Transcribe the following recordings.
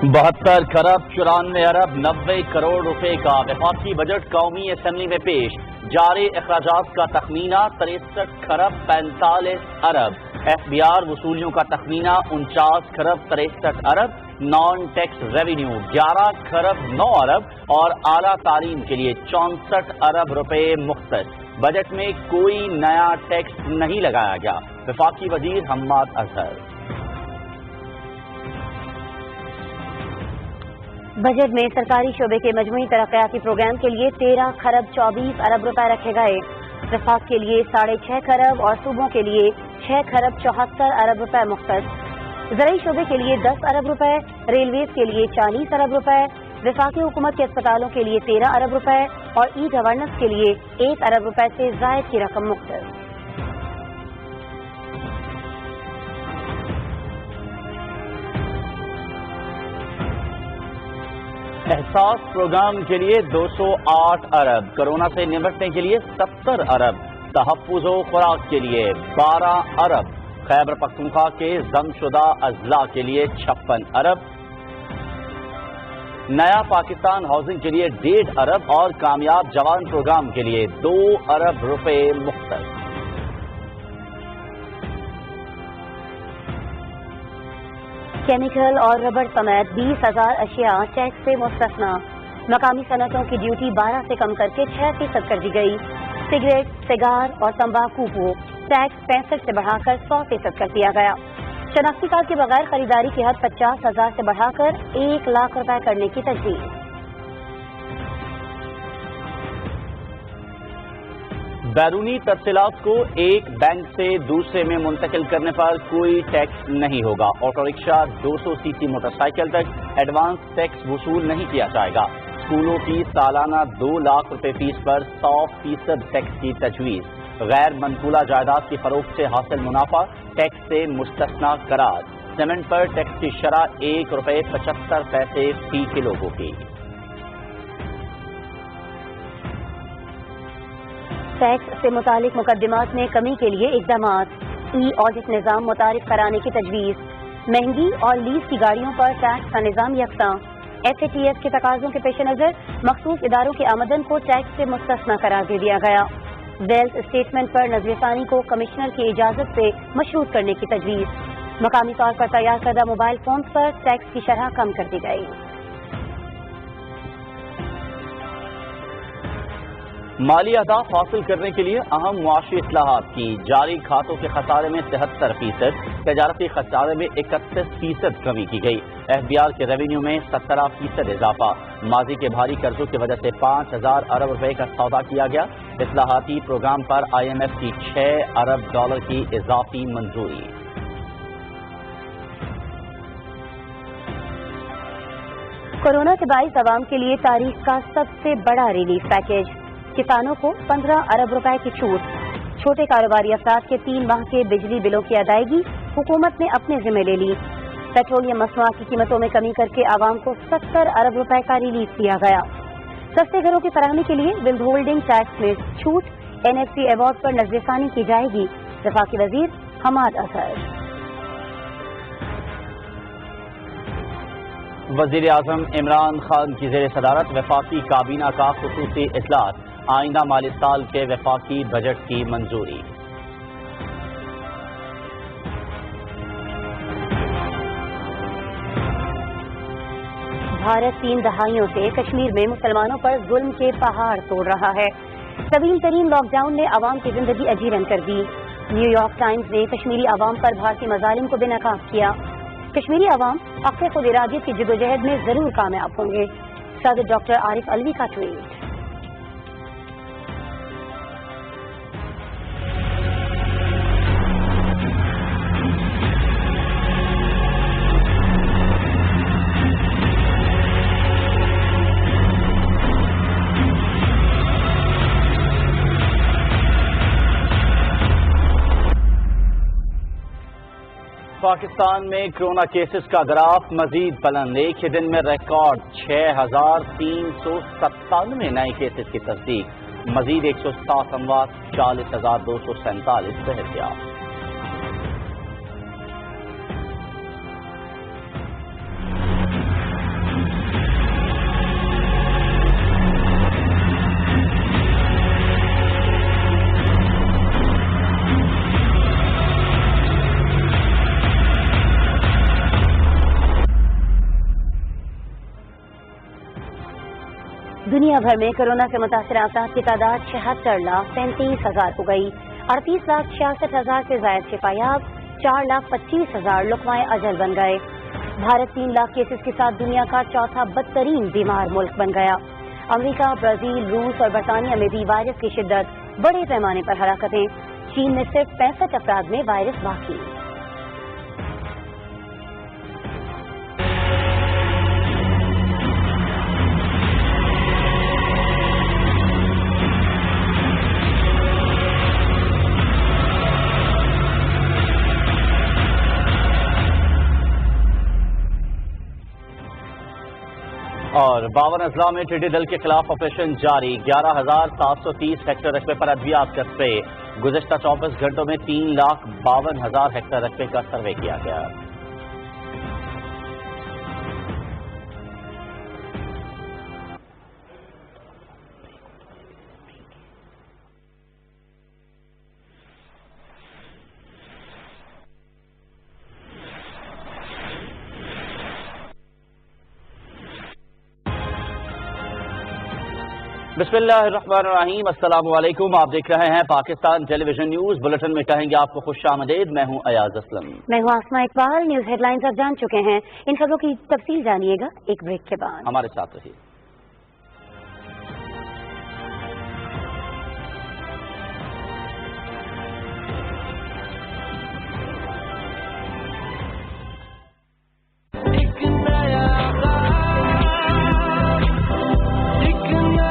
72 खरब 94 अरब 90 करोड़ रुपए का वफाकी बजट कौमी असम्बली में पेश। जारी अखराजात का तखमीना 63 खरब 45 अरब। FBR वसूलियों का तखमीना 49 खरब 63 अरब। नॉन टैक्स रेवेन्यू 11 खरब 9 अरब और आला तालीम के लिए 64 अरब रुपए मुख्तस। बजट में कोई नया टैक्स नहीं लगाया गया। वफाकी वजीर हम्माद अजहर। बजट में सरकारी शोबे के मजमूई तरक्याती प्रोग्राम के लिए 13 खरब 24 अरब रुपए रखे गए। वफाक के लिए 6.5 खरब और सूबों के लिए 6 खरब 74 अरब रुपए मुख्तस। ज़राई शोबे के लिए 10 अरब रुपए, रेलवेज के लिए 40 अरब रुपए, वफाकी हुकूमत के अस्पतालों के लिए 13 अरब रुपए और ई गवर्नेंस के लिए 1 अरब रुपए से ज़ायद की रकम मुख्तस। एहसास प्रोग्राम के लिए 208 अरब, कोरोना से निपटने के लिए 70 अरब, तहफ़्फ़ुज़ व खुराक के लिए 12 अरब, खैबर पख्तूनख्वा के जमशुदा अजला के लिए 56 अरब, नया पाकिस्तान हाउसिंग के लिए 1.5 अरब और कामयाब जवान प्रोग्राम के लिए 2 अरब रुपए मुख्तस। केमिकल और रबड़ समेत 20,000 अशिया टैक्स से मुस्तस्ना। मकामी सनतों की ड्यूटी 12 से कम करके 6% कर दी गई। सिगरेट, सिगार और तंबाकू को टैक्स 65 से बढ़ाकर 100% कर दिया गया। शनाख्ती कार्ड के बगैर खरीदारी की हद 50,000 से बढ़ाकर 1 लाख रुपए करने की तजवीज़। बैरूनी तरसीलात को एक बैंक से दूसरे में मुंतकिल करने पर कोई टैक्स नहीं होगा। ऑटो रिक्शा 200 सीसी मोटरसाइकिल तक एडवांस टैक्स वसूल नहीं किया जाएगा। स्कूलों की सालाना 2 लाख रुपए फीस पर 100% टैक्स की तजवीज़। गैर मनकूला जायदाद की फरोख्त से हासिल मुनाफा टैक्स से मुस्तस्ना करार। सीमेंट पर टैक्स की शरह ₹1.75 फी किलो होगी। टैक्स से मुतालिक मुकदमात में कमी के लिए इक़दामात। ई ऑडिट निज़ाम मुतारिफ कराने की तजवीज़। महंगी और लीज की गाड़ियों पर टैक्स का निज़ाम यकसां। FATF के तकाज़ों के पेश नज़र मखसूस इदारों की आमदन को टैक्स से मुस्तस्ना करार दे दिया गया। वेल्थ स्टेटमेंट पर नज़रसानी को कमिश्नर की इजाज़त से मशरूत करने की तजवीज़। मकामी तौर पर तैयार करदा मोबाइल फोन पर टैक्स की शरह कम कर दी गई। माली अहदाफ हासिल करने के लिए अहम मुआशी इस्लाहात की। जारी खातों के खसारे में 73%, तजारती खसारे में 31% कमी की गई। FBR के रेवेन्यू में 17% इजाफा। माजी के भारी कर्जों की वजह से 5,000 अरब रुपए का सौदा किया गया। इस्लाहाती प्रोग्राम पर IMF की $6 अरब की इजाफी मंजूरी। कोरोना के बाइस अवाम के लिए तारीख का सबसे बड़ा रिलीफ पैकेज। किसानों को 15 अरब रुपए की छूट। छोटे कारोबारी अफराद के 3 माह के बिजली बिलों की अदायगी हुकूमत ने अपने जिम्मे ले ली। पेट्रोलियम मसनूआत की कीमतों में कमी करके आवाम को 70 अरब रुपए का रिलीफ दिया गया। सस्ते घरों की फराहमी के लिए विद होल्डिंग टैक्स में छूट। NFC अवार्ड पर नजरसानी की जाएगी। वफाकी वजीर हम्माद अजहर। वजीर आजम इमरान खान की ज़ेर सदारत वफाकी काबीना का खुसूसी इजलास। आइंदा माली साल के वफाकी बजट की मंजूरी। भारत 3 दहाइयों से कश्मीर में मुसलमानों पर जुल्म के पहाड़ तोड़ रहा है। तवील तरीन लॉकडाउन ने आवाम की जिंदगी अजीरन कर दी। न्यूयॉर्क टाइम्स ने कश्मीरी आवाम पर भारतीय मजालिम को बेनकाब किया। कश्मीरी आवाम हक़ खुद इरादियत की जिदोजहद में जरूर कामयाब होंगे। सदर डॉक्टर आरिफ अलवी का ट्वीट। पाकिस्तान में कोरोना केसेस का ग्राफ मजीद बुलंद। एक ही दिन में रिकॉर्ड 6,397 नए केसेस की तस्दीक। मजीद 107 अमवात, 40,247 सेहतयाब। दुनिया भर में कोरोना से मुतासर अफराद की तादाद 76,35,000 हो गई। 38,66,000 से ज्यादा शिफायाब, 4,25,000 लुक़माए अजल बन गए। भारत 3 लाख केसेस के साथ दुनिया का चौथा बदतरीन बीमार मुल्क बन गया। अमेरिका, ब्राजील, रूस और बरतानिया में भी वायरस की शिद्दत बड़े पैमाने पर हलाकतें। चीन में सिर्फ 65 अफराद में वायरस बाकी। और 52 अजला में टिड्डी दल के खिलाफ ऑपरेशन जारी। 11,730 हेक्टेयर रकबे पर अद्वियात का स्प्रे। गुज़श्ता 24 घंटों में 3,52,000 हेक्टेयर रकबे का सर्वे किया गया। बिस्मिल्लाहिर्रहमानिर्रहीम, अस्सलाम वालेकुम। आप देख रहे हैं पाकिस्तान टेलीविजन न्यूज बुलेटिन में कहेंगे आपको खुशामदीद। मैं हूं अयाज असलम। मैं हूं आसमा इकबाल। न्यूज हेडलाइंस आप जान चुके हैं। इन खबरों की तफसील जानिएगा एक ब्रेक के बाद। हमारे साथ रहिए।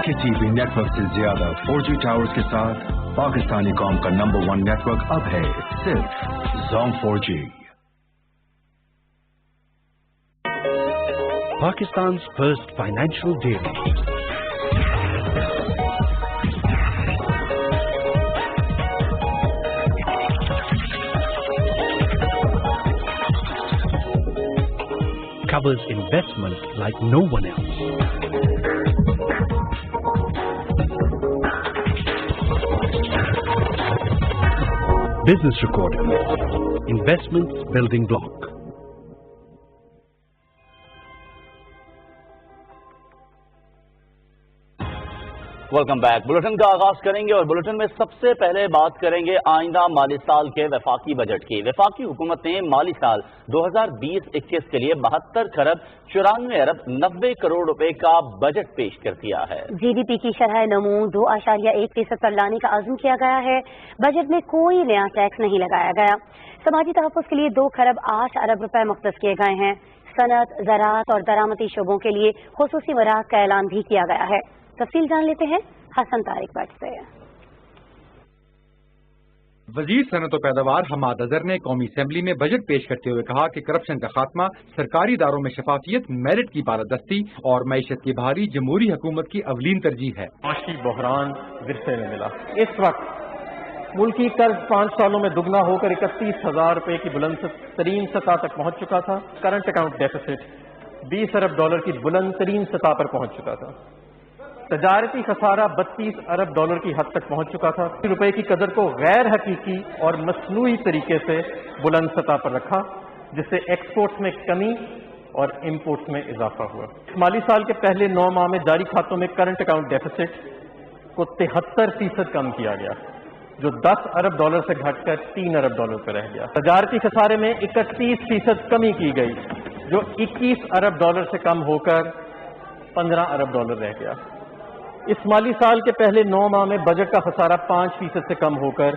किसी भी नेटवर्क से ज्यादा 4G टावर्स के साथ पाकिस्तानी कौम का नंबर 1 नेटवर्क अब है सिर्फ Zong 4G। Pakistan's first financial daily. Covers investment like no one else. Business Recording, Investments Building Block. Welcome back. Bulletin का आगाज करेंगे और बुलेटिन में सबसे पहले बात करेंगे आइंदा माली साल के वफाकी बजट की। वफाकी हुकूमत ने माली साल 2020-21 के लिए 72 खरब 94 अरब 90 करोड़ रुपए का बजट पेश कर दिया है। जीडीपी की शरह नमू 2.1% पर लाने का अज़्म किया गया है। बजट में कोई नया टैक्स नहीं लगाया गया। समाजी तहफ़्फ़ुज़ के लिए 2 खरब 8 अरब रुपए मुख्तस किए गए हैं। सनत, ज़राअत और दरामती शोबों के लिए खुसूसी मराहत का ऐलान भी किया गया है। तफसील जान लेते हैं हसन तारिक भट्ट से। वजीर सनत और पैदावार हमाद अजहर ने कौमी असेंबली में बजट पेश करते हुए कहा कि करप्शन का खात्मा, सरकारी इदारों में शफाफियत, मेरिट की बालादस्ती और मैशत की बहाली जमहूरी हुकूमत की अवलीन तरजीह है। माशी बहरान विरसे में मिला। इस वक्त मुल्की कर्ज 5 सालों में दुगना होकर 31,000 रुपए की बुलंद तरीन सतह तक पहुंच चुका था। करंट अकाउंट डेफिसिट 20 अरब डॉलर की बुलंद तरीन सतह पर पहुंच चुका था। तजारती खसारा 32 अरब डॉलर की हद तक पहुंच चुका था। रुपए की कदर को गैर हकीकी और मसनूई तरीके से बुलंद सतह पर रखा, जिससे एक्सपोर्ट्स में कमी और इंपोर्ट्स में इजाफा हुआ। माली साल के पहले 9 माह में जारी खातों में करंट अकाउंट डेफिसिट को 73% कम किया गया, जो 10 अरब डॉलर से घटकर 3 अरब डॉलर पर रह गया। तजारती खसारे में 31% कमी की गई, जो 21 अरब डॉलर से कम होकर 15 अरब डॉलर रह गया। इस माली साल के पहले 9 माह में बजट का खसारा 5% से कम होकर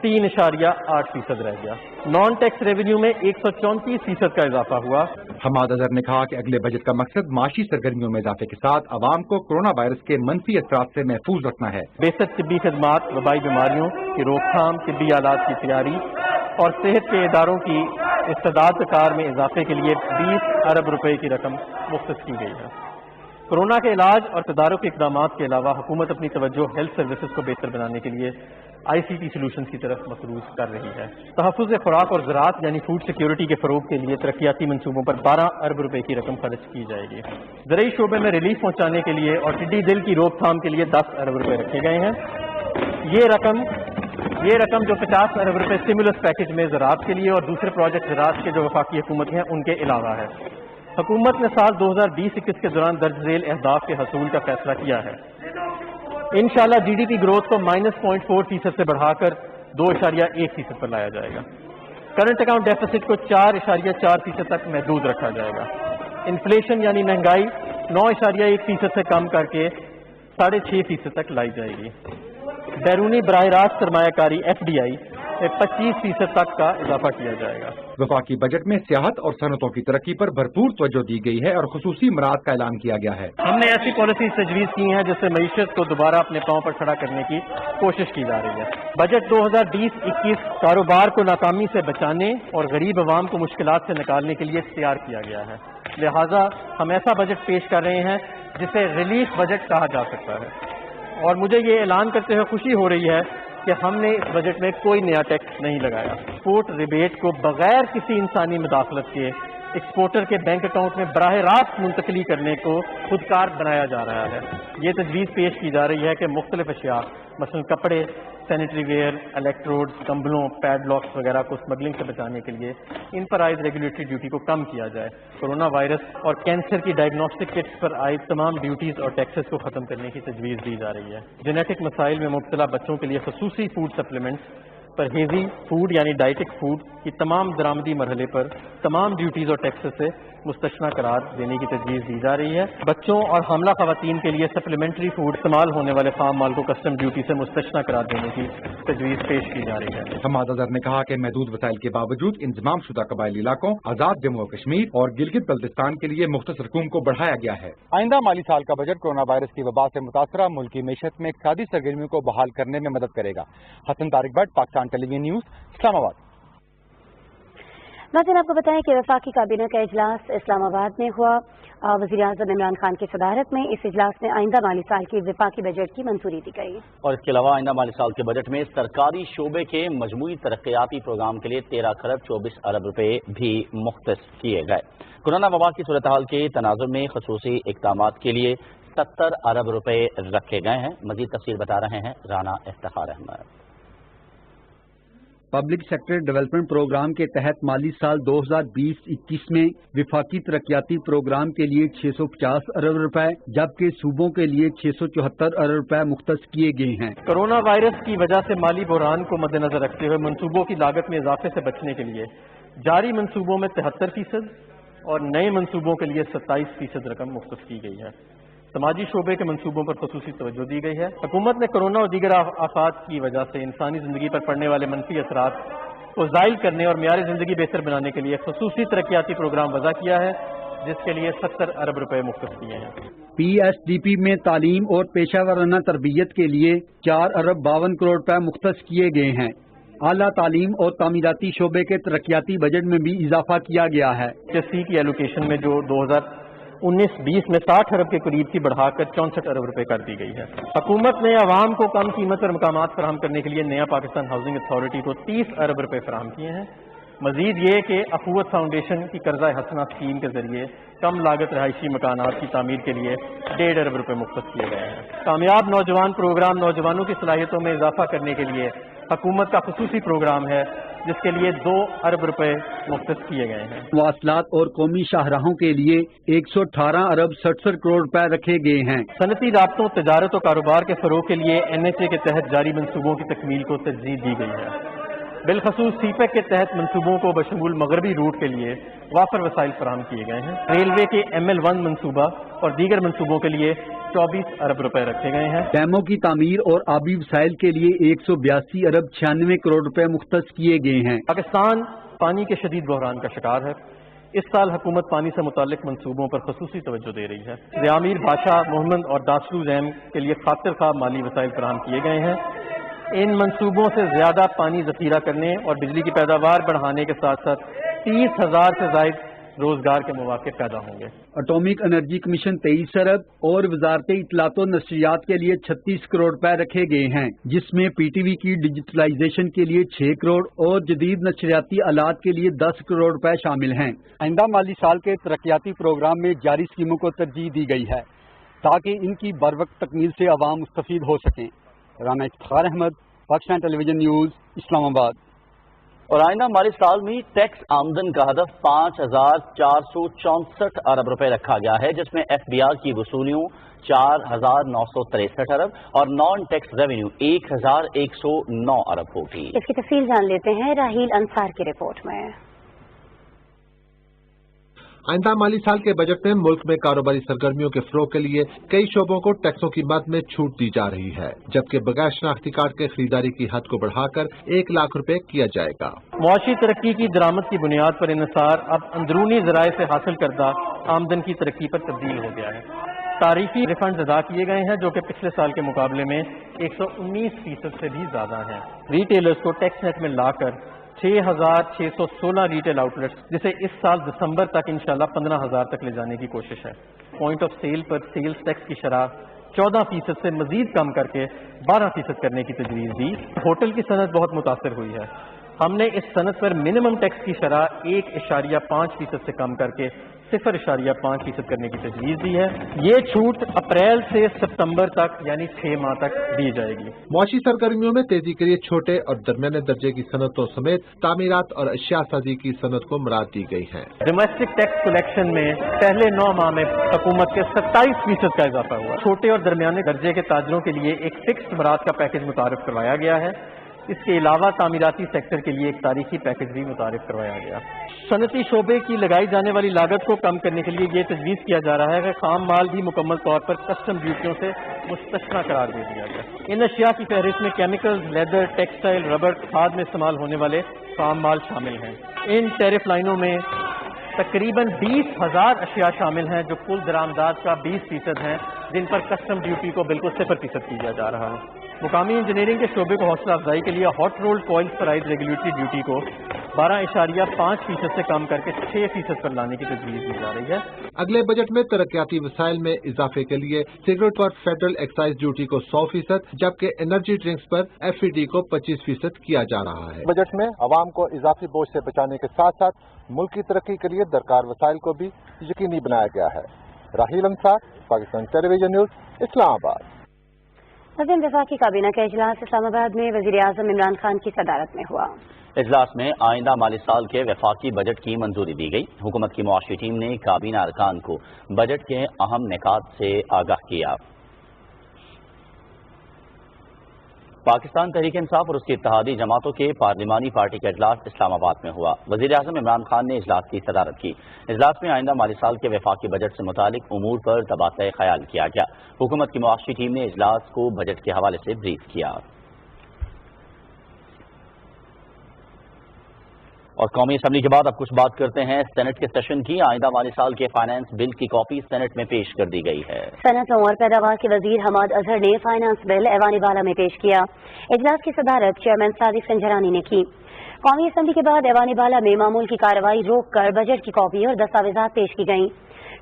3.8% रह गया। नॉन टैक्स रेवेन्यू में 134% का इजाफा हुआ। हमाद अजहर ने कहा कि अगले बजट का मकसद माशी सरगर्मियों में इजाफे के साथ आवाम को कोरोना वायरस के मनफी असरात से महफूज रखना है। बेहतर तिब्बी खदमात, वबाई बीमारियों की रोकथाम, तिब्बी आलात की तैयारी और सेहत के इदारों की इस्तेदाद कार में इजाफे के लिए 20 अरब रुपए की रकम मुख्तस की गई है। कोरोना के इलाज और तदारुक के इक़दामात के अलावा हुकूमत अपनी तवज्जो हेल्थ सर्विसेज को बेहतर बनाने के लिए ICT सॉल्यूशंस की तरफ मसरूफ कर रही है। तहफ़्फ़ुज़ खुराक और ज़राअत यानी फूड सिक्योरिटी के फ़रोग़ के लिए तरक्याती मंसूबों पर 12 अरब रुपए की रकम खर्च की जाएगी। ज़रूरी शोबे में रिलीफ पहुँचाने के लिए और टिड्डी दिल की रोकथाम के लिए 10 अरब रुपए रखे गए हैं। ये रकम जो 50 अरब रुपए स्टिमुलस पैकेज में ज़राअत के लिए और दूसरे प्रोजेक्ट ज़राअत के जो वफाकी हुकूमत हैं उनके अलावा है। حکومت نے سال 2020-21 کے دوران درج ذیل اہداف کے حصول کا فیصلہ کیا ہے. انشاءاللہ جی ڈی پی گروتھ کو -0.4% سے بڑھا کر 2.1% پر لایا جائے گا. کرنٹ اکاؤنٹ ڈیفیسٹ کو 4.4% تک محدود رکھا جائے گا. انفلیشن یعنی مہنگائی 9.1% سے کم کر کے 6.5% تک لائی جائے گی. بیرونی براہ راست سرمایہ کاری FDI میں 25% تک کا اضافہ کیا جائے گا. وفاقی بجٹ میں سیاحت اور صنعتوں کی ترقی پر بھرپور توجہ دی گئی ہے اور خصوصی مراعات کا اعلان کیا گیا ہے. ہم نے ایسی پالیسیز تجویز کی ہیں جس سے معیشت کو دوبارہ اپنے پاؤں پر کھڑا کرنے کی کوشش کی جا رہی ہے. بجٹ 2020-21 کاروبار کو ناکامی سے بچانے اور غریب عوام کو مشکلات سے نکالنے کے لیے تیار کیا گیا ہے. لہٰذا ہم ایسا بجٹ پیش کر رہے ہیں جسے ریلیف بجٹ کہا جا سکتا ہے. اور مجھے یہ اعلان کرتے ہوئے خوشی ہو رہی ہے کہ ہم نے اس بجٹ میں کوئی نیا ٹیکس نہیں لگایا. ایکسپورٹ ریبیٹ کو بغیر کسی انسانی مداخلت کے ایکسپورٹر کے بینک اکاؤنٹ میں براہ راست منتقلی کرنے کو خودکار بنایا جا رہا ہے. یہ تجویز پیش کی جا رہی ہے کہ مختلف اشیاء مثلا کپڑے، سینیٹری ویئر، الیکٹروڈز، کمبلوں، پیڈ لاکس وغیرہ کو اسمگلنگ سے بچانے کے لیے ان پر عائد ریگولیٹری ڈیوٹی کو کم کیا جائے. کورونا وائرس اور کینسر کی ڈائگنوسٹک کٹس پر عائد تمام ڈیوٹیز اور ٹیکسز کو ختم کرنے کی تجویز دی جا رہی ہے. جینیٹک مسائل میں مبتلا بچوں کے لیے خصوصی فوڈ سپلیمنٹس، پرہیزی فوڈ یعنی ڈائٹک فوڈ کی تمام درآمدی مرحلے پر تمام ڈیوٹیز اور ٹیکسز سے مستثنی قرار دینے کی تجویز دی جا رہی ہے. بچوں اور حاملہ خواتین کے لیے سپلیمنٹری فوڈ استعمال ہونے والے خام مال کو کسٹم ڈیوٹی سے مستثنی قرار دینے کی تجویز پیش کی جا رہی ہے. حماد اظہر نے کہا کہ محدود وسائل کے باوجود انضمام شدہ قبائلی علاقوں، آزاد جموں و کشمیر اور گلگت بلتستان کے لیے مختص رقوم کو بڑھایا گیا ہے. آئندہ مالی سال کا بجٹ کورونا وائرس کی وبا سے متاثرہ ملکی معیشت میں اقتصادی سرگرمیوں کو بحال کرنے میں مدد کرے گا. Hassan Tariq Butt, Pakistan television news, Islamabad. ناظرین، آپ کو بتائیں کہ وفاقی کابینہ کا اجلاس اسلام آباد میں ہوا. وزیر اعظم عمران خان کی صدارت میں اس اجلاس میں آئندہ مالی سال کی وفاقی بجٹ کی منظوری دی گئی. اور اس کے علاوہ آئندہ مالی سال کے بجٹ میں سرکاری شعبے کے مجموعی ترقیاتی پروگرام کے لیے 13 خرب 24 ارب روپے بھی مختص کیے گئے. کورونا وبا کی صورتحال کے تناظر میں خصوصی اقدامات کے لیے 70 ارب روپے رکھے گئے ہیں. مزید تفصیل بتا رہے ہیں Rana Iftikhar Ahmed. Public sector development programme کے تحت مالی سال 2020-21 میں وفاقی ترقیاتی پروگرام کے لیے 650 ارب روپے جبکہ صوبوں کے لیے 674 ارب روپے مختص کیے گئے ہیں. کورونا وائرس کی وجہ سے مالی بحران کو مد نظر رکھتے ہوئے منصوبوں کی لاگت میں اضافے سے بچنے کے لیے جاری منصوبوں میں 73% اور نئے منصوبوں کے لیے 27% رقم مختص کی گئی ہے. سماجی شعبے کے منصوبوں پر خصوصی توجہ دی گئی ہے. حکومت نے کورونا اور دیگر آفات کی وجہ سے انسانی زندگی پر پڑنے والے منفی اثرات کو زائل کرنے اور معیار زندگی بہتر بنانے کے لیے خصوصی ترقیاتی پروگرام وضع کیا ہے جس کے لیے 70 ارب روپے مختص کیے ہیں. PSDP میں تعلیم اور پیشہ ورانہ تربیت کے لیے 4 ارب 52 کروڑ روپے مختص کیے گئے ہیں. اعلیٰ تعلیم اور تعمیراتی شعبے کے ترقیاتی بجٹ میں بھی اضافہ کیا گیا ہے. سی کی ایلوکیشن میں جو 2019-20 میں 60 ارب کے قریب تھی بڑھا کر 64 ارب روپے کر دی گئی ہے. حکومت نے عوام کو کم قیمت پر مقامات فراہم کرنے کے لیے نیا پاکستان ہاؤسنگ اتھارٹی کو 30 ارب روپے فراہم کیے ہیں. مزید یہ کہ اخوت فاؤنڈیشن کی قرضہ حسنہ اسکیم کے ذریعے کم لاگت رہائشی مکانات کی تعمیر کے لیے 1.5 ارب روپے مختص کیے گئے ہیں. کامیاب نوجوان پروگرام نوجوانوں کی صلاحیتوں میں اضافہ کرنے کے لیے حکومت کا خصوصی پروگرام ہے جس کے لیے 2 ارب روپے مختص کیے گئے ہیں. مواصلات اور قومی شاہراہوں کے لیے 118 ارب 67 کروڑ روپے رکھے گئے ہیں. صنعتی رابطوں، تجارت و کاروبار کے فروغ کے لیے NHA کے تحت جاری منصوبوں کی تکمیل کو ترجیح دی گئی ہے. بالخصوص CPEC کے تحت منصوبوں کو بشمول مغربی روٹ کے لیے وافر وسائل فراہم کیے گئے ہیں. ریلوے کے ML1 منصوبہ اور دیگر منصوبوں کے لیے 24 ارب روپے رکھے گئے ہیں. ڈیموں کی تعمیر اور آبی وسائل کے لیے 182 ارب 96 کروڑ روپے مختص کیے گئے ہیں. پاکستان پانی کے شدید بحران کا شکار ہے. اس سال حکومت پانی سے متعلق منصوبوں پر خصوصی توجہ دے رہی ہے. ضیامیر بادشاہ محمد اور داسلو زیم کے لیے خاطر خواہ مالی وسائل فراہم کیے گئے ہیں. ان منصوبوں سے زیادہ پانی ذخیرہ کرنے اور بجلی کی پیداوار بڑھانے کے ساتھ ساتھ 30,000 سے زائد روزگار کے مواقع پیدا ہوں گے. اٹامک انرجی کمیشن 23 ارب اور وزارت اطلاعات و نشریات کے لیے 36 کروڑ روپے رکھے گئے ہیں جس میں PTV کی ڈیجیٹلائزیشن کے لیے 6 کروڑ اور جدید نشریاتی آلات کے لیے 10 کروڑ روپے شامل ہیں. آئندہ مالی سال کے ترقیاتی پروگرام میں جاری اسکیموں کو ترجیح دی گئی ہے تاکہ ان کی بروقت تکمیل سے عوام مستفید ہو سکیں. Rana Iftikhar Ahmad, Pakistan television news, اسلام آباد. اور آئندہ माली साल में टैक्स आमदन का हदफ 5,464 अरब रुपए रखा गया है, जिसमें FBR की वसूलियों 4,963 अरब और नॉन टैक्स रेवेन्यू 1,109 अरब होगी। इसकी तफसील जान लेते हैं राहील अंसार की रिपोर्ट में। आइंदा माली साल के बजट में मुल्क में कारोबारी सरगर्मियों के फरोग के लिए कई शोबों को टैक्सों की मद में छूट दी जा रही है, जबकि बगैर शनाख्ती कार्ड के खरीदारी की हद को बढ़ाकर 1 लाख रुपए किया जाएगा। मुआशी तरक्की की दरामद की बुनियाद पर इन्हिसार अब अंदरूनी जराए से हासिल करदा आमदन की तरक्की पर तब्दील हो गया है। तारीखी रिफंड अदा किए गए हैं, जो कि पिछले साल के मुकाबले में 119% से भी ज्यादा हैं। रिटेलर्स को टैक्स नेट में लाकर 6,616 रिटेल आउटलेट्स, जिसे इस साल दिसंबर तक इंशाल्लाह 15,000 तक ले जाने की कोशिश है। पॉइंट ऑफ सेल पर सेल्स टैक्स की शरह 14% से मजीद कम करके 12% करने की तजवीज़ दी। होटल की सनत बहुत मुतासर हुई है। हमने इस सनत पर मिनिमम टैक्स की शरह 1.5% से कम करके 0.5% करने की तजवीज़ दी है। ये छूट अप्रैल से सितंबर तक यानी 6 माह तक दी जाएगी। मुआशी सरगर्मियों में तेजी के लिए छोटे और दरमियाने दर्जे की सनतों समेत तामीरात और अशिया साजी की सनत को मराद दी गई है। डोमेस्टिक टैक्स कलेक्शन में पहले 9 माह में हुकूमत के 27% का इजाफा हुआ। छोटे और दरमियाने दर्जे के ताजरों के लिए एक फिक्स्ड मराद का पैकेज मुतारिफ करवाया गया है। इसके अलावा तामीराती सेक्टर के लिए एक तारीखी पैकेज भी मुतारिफ करवाया गया। सनती शोबे की लगाई जाने वाली लागत को कम करने के लिए ये तजवीज़ किया जा रहा है कि खाम माल भी मुकम्मल तौर पर कस्टम ड्यूटियों से मुस्तस्ना करार दे दिया गया। इन अशिया की फहरिस्त में केमिकल्स, लेदर, टेक्सटाइल, रबर, खाद में इस्तेमाल होने वाले खाम माल शामिल हैं। इन टैरिफ लाइनों में तकरीबन 20,000 अशिया शामिल हैं, जो कुल दरामदाद का 20% हैं, जिन पर कस्टम ड्यूटी को बिल्कुल 0% किया जा रहा है। मुकामी इंजीनियरिंग के शोबे को हौसला अफजाई के लिए हॉट रोल्ड कॉइल्स पर आयद रेगुलेटरी ड्यूटी को 12.5% से कम करके 6% पर लाने की तजवीज़ दी जा रही है। अगले बजट में तरक्याती वसाइल में इजाफे के लिए सिगरेट पर फेडरल एक्साइज ड्यूटी को 100%, जबकि एनर्जी ड्रिंक्स पर FED को 25% किया जा रहा है। बजट में आवाम को इजाफी बोझ से बचाने के साथ साथ मुल्क की तरक्की के लिए दरकार वसाइल को भी यकीनी बनाया गया है। राहील अंसार, पाकिस्तान टेलीविजन न्यूज, इस्लामाबाद। नज़ीम वफाकी काबीना का इजलास इस्लामाबाद में वज़ीर-ए-आज़म इमरान खान की सदारत में हुआ। इजलास में आइंदा माली साल के वफाकी बजट की मंजूरी दी गई। हुकूमत की मुआशी टीम ने काबीना अरकान को बजट के अहम निकात से आगाह किया। पाकिस्तान तहरीक इंसाफ और उसकी इत्तेहादी जमातों के पार्लिमानी पार्टी का इजलास इस्लामाबाद में हुआ। वज़ीर-ए-आज़म इमरान खान ने इजलास की सदारत की। इजलास में आइंदा माली साल के वफाकी बजट से मुतालिक उमूर पर तबादला ख्याल किया गया। हुकूमत की मुआशी टीम ने इजलास को बजट के हवाले से ब्रीफ किया। और कौमी असम्बली के बाद अब कुछ बात करते हैं सेनेट के सेशन की। आइंदा माली साल के फाइनेंस बिल की कॉपी सेनेट में पेश कर दी गई है। सनतों और पैदावार के वजीर हमाद अजहर ने फाइनेंस बिल ऐवान बाला में पेश किया। इजलास की सदारत चेयरमैन सादिक संजरानी ने की। कौमी असम्बली के बाद ऐवान बाला में मामूल की कार्रवाई रोक कर बजट की कॉपी और दस्तावेजात पेश की गयी।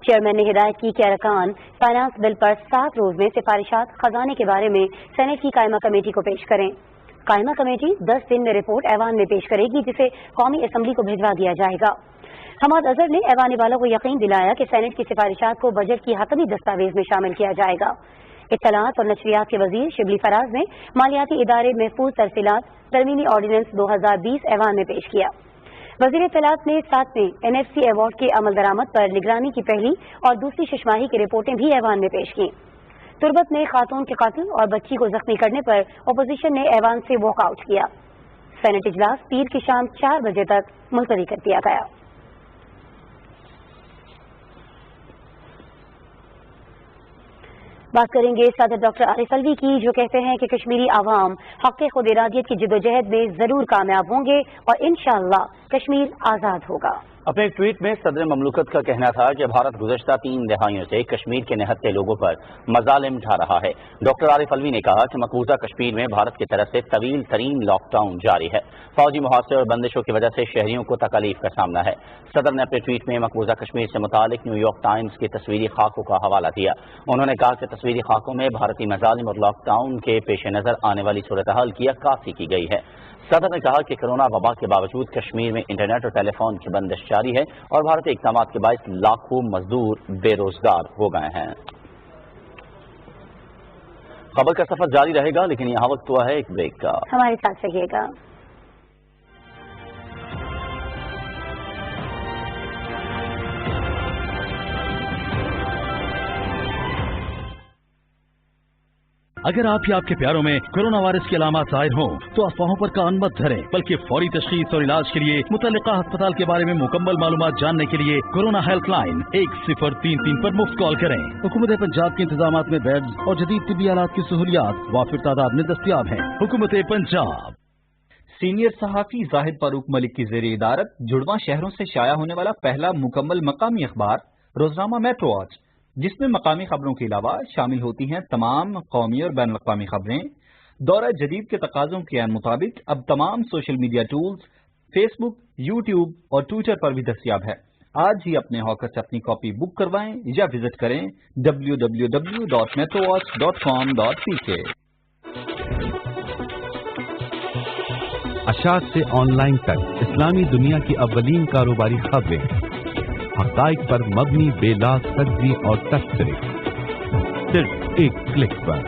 चेयरमैन ने हिदायत की कि अरकान फाइनेंस बिल पर 7 रोज में सिफारिशात खजाने के बारे में सेनेट की कायमा कमेटी को पेश करें। कायमा कमेटी 10 दिन में रिपोर्ट ऐवान में पेश करेगी, जिसे कौमी असम्बली को भिजवा दिया जाएगा। हमाद अजहर ने ऐवान बाला को यकीन दिलाया कि सेनेट की सिफारिशात को बजट की हतमी दस्तावेज में शामिल किया जाएगा। इत्तलात और नशरियात के वजीर शिबली फराज ने मालियाती इदारे महफूज तरसीलात तरमीमी ऑर्डिनेंस 2020 ऐवान में पेश किया। वजीर इत्तलात ने 7वें NFC अवार्ड के अमल दरामद पर निगरानी की पहली और दूसरी शिशमाही की रिपोर्टें भी ऐवान में पेश की। तुरबत में खातून के कातिल और बच्ची को जख्मी करने पर अपोजिशन ने ऐवान से वॉकआउट किया। सेनेट इजलास पीर की शाम 4 बजे तक मुलतवी कर दिया गया। बात करेंगे सदर डॉक्टर आरिफ अलवी की, जो कहते हैं कि कश्मीरी आवाम हक़ खुद इरादियत की जिद्दोजहद में जरूर कामयाब होंगे और इंशाअल्लाह कश्मीर आजाद होगा। अपने एक ट्वीट में सदर ममलुकत का कहना था कि भारत गुज़श्ता 3 दहाइयों से कश्मीर के निहत्ते लोगों पर मजालिम ढा रहा है। डॉक्टर आरिफ अलवी ने कहा कि मकबूजा कश्मीर में भारत की तरफ से तवील तरीन लॉकडाउन जारी है। फौजी मुहासरे और बंदिशों की वजह से शहरियों को तकलीफ का सामना है। सदर ने अपने ट्वीट में मकबूजा कश्मीर से मुतालिक न्यूयॉर्क टाइम्स की तस्वीरी खाकों का हवाला दिया। उन्होंने कहा कि तस्वीरी खाकों में भारतीय मजालिम और लॉकडाउन के पेश नज़र आने वाली सूरत हाल की अक्कासी की गई है। सदर ने कहा कि कोरोना वबा के बावजूद कश्मीर में इंटरनेट और टेलीफोन की बंदिश जारी है और भारतीय इक़दाम के बायस लाखों मजदूर बेरोजगार हो गए हैं। खबर का सफर जारी रहेगा, लेकिन यहाँ वक्त हुआ है एक ब्रेक का। हमारे साथ रहिएगा। اگر آپ یا آپ کے پیاروں میں کورونا وائرس کی علامات ظاہر ہوں تو افواہوں پر کان مت دھریں، بلکہ فوری تشخیص اور علاج کے لیے متعلقہ ہسپتال کے بارے میں مکمل معلومات جاننے کے لیے کورونا ہیلپ لائن 1033 پر مفت کال کریں۔ حکومت پنجاب کے انتظامات میں بیڈز اور جدید طبی آلات کی سہولیات وافر تعداد میں دستیاب ہیں۔ حکومت پنجاب۔ سینئر صحافی زاہد فاروق ملک کی زیر ادارت جڑواں شہروں سے شائع ہونے والا پہلا مکمل مقامی اخبار روزنامہ میٹرو واچ، جس میں مقامی خبروں کے علاوہ شامل ہوتی ہیں تمام قومی اور بین الاقوامی خبریں، دورہ جدید کے تقاضوں کے عین مطابق اب تمام سوشل میڈیا ٹولز فیس بک، یوٹیوب اور ٹویٹر پر بھی دستیاب ہے۔ آج ہی اپنے ہاکر سے اپنی کاپی بک کروائیں یا وزٹ کریں www.metrowatch.com.pk۔ اشاعت سے آن لائن تک اسلامی دنیا کی اولین کاروباری خبریں، حقائق پر مبنی بے لاگ تجزیے اور تبصرے، صرف ایک کلک پر۔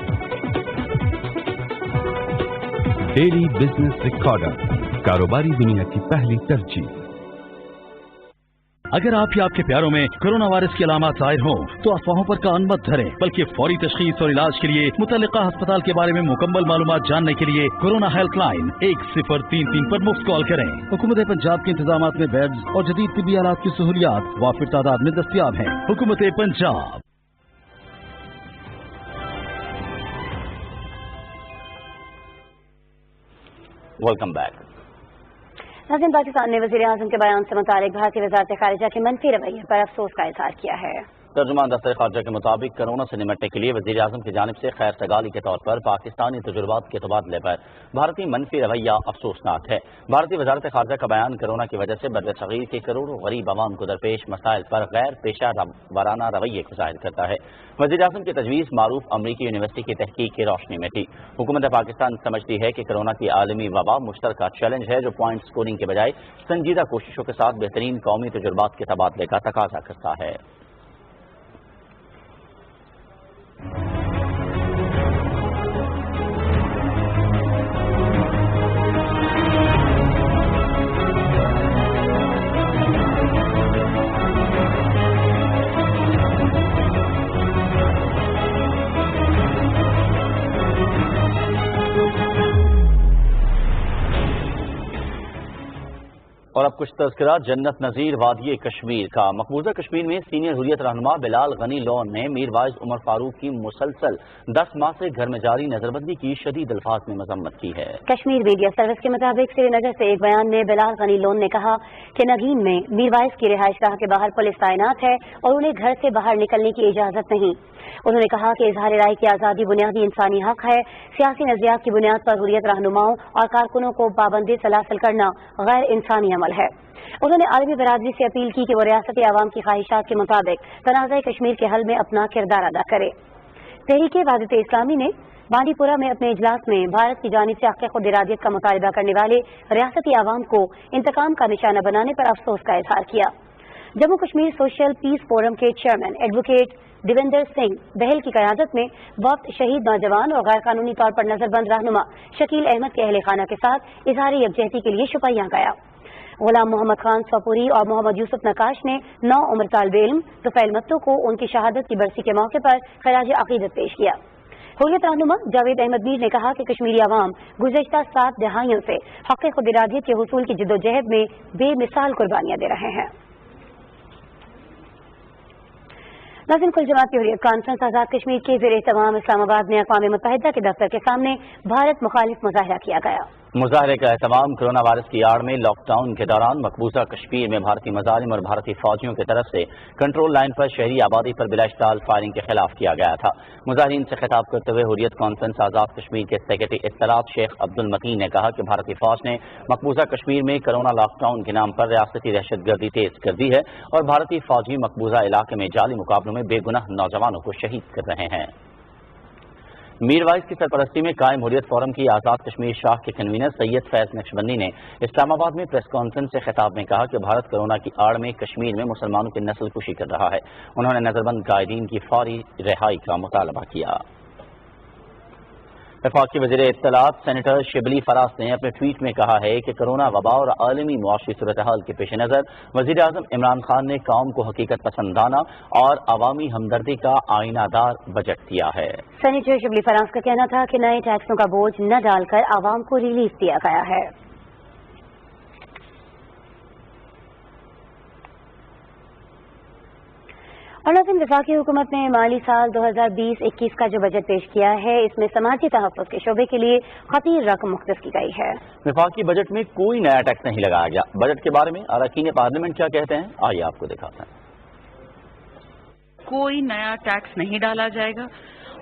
ڈیلی بزنس ریکارڈر، کاروباری دنیا کی پہلی ترجیح۔ اگر آپ یا آپ کے پیاروں میں کورونا وائرس کی علامات ظاہر ہوں تو افواہوں پر کان مت دھریں، بلکہ فوری تشخیص اور علاج کے لیے متعلقہ ہسپتال کے بارے میں مکمل معلومات جاننے کے لیے کورونا ہیلپ لائن 1033 پر مفت کال کریں۔ حکومت پنجاب کے انتظامات میں بیڈز اور جدید طبی آلات کی سہولیات وافر تعداد میں دستیاب ہیں۔ حکومت پنجاب۔ Welcome back. ناظرین، پاکستان نے وزیر اعظم کے بیان سے متعلق بھارتی وزارت خارجہ کے منفی رویے پر افسوس کا اظہار کیا ہے۔ ترجمان دفتر خارجہ کے مطابق کورونا سے نمٹنے کے لیے وزیر اعظم کی جانب سے خیر سگالی کے طور پر پاکستانی تجربات کے تبادلے پر بھارتی منفی رویہ افسوسناک ہے۔ بھارتی وزارت خارجہ کا بیان کورونا کی وجہ سے بر صغیر کے کروڑوں غریب عوام کو درپیش مسائل پر غیر پیشہ ورانہ رویے کو ظاہر کرتا ہے۔ وزیر اعظم کی تجویز معروف امریکی یونیورسٹی کی تحقیق کی روشنی میں تھی۔ حکومت پاکستان سمجھتی ہے کہ کورونا کی عالمی وبا مشترکہ چیلنج ہے جو پوائنٹ سکورنگ کے بجائے سنجیدہ کوششوں کے ساتھ بہترین قومی تجربات کے تبادلے کا تقاضا کرتا ہے۔ اور اب کچھ تذکرہ جنت نظیر وادی کشمیر کا۔ مقبوضہ کشمیر میں سینئر حریت رہنما بلال غنی لون نے میر وائز عمر فاروق کی مسلسل 10 ماہ سے گھر میں جاری نظر بندی کی شدید الفاظ میں مذمت کی ہے۔ کشمیر میڈیا سروس کے مطابق سری نگر سے ایک بیان میں بلال غنی لون نے کہا کہ نگین میں میر وائز کی رہائش گاہ کے باہر پولیس تعینات ہے اور انہیں گھر سے باہر نکلنے کی اجازت نہیں۔ انہوں نے کہا کہ اظہار رائے کی آزادی بنیادی انسانی حق ہے۔ سیاسی نظریات کی بنیاد پر حریت رہنماؤں اور کارکنوں کو پابندی سلاسل کرنا غیر انسانی عمل ہے۔ انہوں نے عالمی برادری سے اپیل کی کہ وہ ریاستی عوام کی خواہشات کے مطابق تنازع کشمیر کے حل میں اپنا کردار ادا کرے۔ تحریک وحدت اسلامی نے بانڈی پورہ میں اپنے اجلاس میں بھارت کی جانب سے حق خود ارادیت کا مطالبہ کرنے والے ریاستی عوام کو انتقام کا نشانہ بنانے پر افسوس کا اظہار کیا۔ جموں کشمیر سوشل پیس فورم کے چیئرمین ایڈوکیٹ دیویندر سنگھ بہل کی قیادت میں وقت شہید نوجوان اور غیر قانونی طور پر نظر بند رہنما شکیل احمد کے اہل خانہ کے ساتھ اظہار یکجہتی کے لیے شپیاں گیا۔ غلام محمد خان سوپوری اور محمد یوسف نقاش نے 9 عمر طالب علم طفیل متو کو ان کی شہادت کی برسی کے موقع پر خراج عقیدت پیش کیا۔ حریت رہنما جاوید احمد میر نے کہا کہ کشمیری عوام گزشتہ 7 دہائیوں سے حق خود ارادیت کے حصول کی جدوجہد میں بے مثال قربانیاں دے رہے ہیں۔ ناظرین، کل جماعت کی حریت کانفرنس آزاد کشمیر کے زیر اہتمام اسلام آباد میں اقوام متحدہ کے دفتر کے سامنے بھارت مخالف مظاہرہ کیا گیا۔ مظاہرے کا اہتمام کورونا وائرس کی آڑ میں لاک ڈاؤن کے دوران مقبوضہ کشمیر میں بھارتی مظالم اور بھارتی فوجیوں کی طرف سے کنٹرول لائن پر شہری آبادی پر بلا اشتعال فائرنگ کے خلاف کیا گیا تھا۔ مظاہرین سے خطاب کرتے ہوئے حریت کانفرنس آزاد کشمیر کے سیکرٹری اطلاعات شیخ عبد المتین نے کہا کہ بھارتی فوج نے مقبوضہ کشمیر میں کورونا لاک ڈاؤن کے نام پر ریاستی دہشت گردی تیز کر دی ہے اور بھارتی فوجی مقبوضہ علاقے میں جعلی مقابلوں میں بے گناہ نوجوانوں کو شہید کر رہے ہیں۔ میر وائز کی سرپرستی میں قائم حریت فورم کی آزاد کشمیر شاخ کے کنوینر سید فیض نقشبندی نے اسلام آباد میں پریس کانفرنس سے خطاب میں کہا کہ بھارت کورونا کی آڑ میں کشمیر میں مسلمانوں کی نسل کشی کر رہا ہے۔ انہوں نے نظر بند قائدین کی فوری رہائی کا مطالبہ کیا۔ वफाकी वज़ीर इत्तलात सेनेटर शिबली फरास ने अपने ट्वीट में कहा है कि कोरोना वबा और आलमी मुआशी सूरत हाल के पेश नज़र वज़ीर आज़म इमरान खान ने कौम को हकीकत पसंदाना और अवामी हमदर्दी का आईनादार बजट दिया है। सेनेटर शिबली फरास का कहना था कि नए टैक्सों का बोझ न डालकर आवाम को रिलीफ दिया गया है। और नाज़रीन, वफाकी हुकूमत ने माली साल 2020-21 का जो बजट पेश किया है, इसमें समाजी तहफ़्फ़ुज़ के शोबे के लिए खतीर रकम मुख्तस की गई है। वफाकी बजट में कोई नया टैक्स नहीं लगाया गया। बजट के बारे में अरकान पार्लियामेंट क्या कहते हैं, आइए आपको दिखाते हैं। कोई नया टैक्स नहीं डाला जाएगा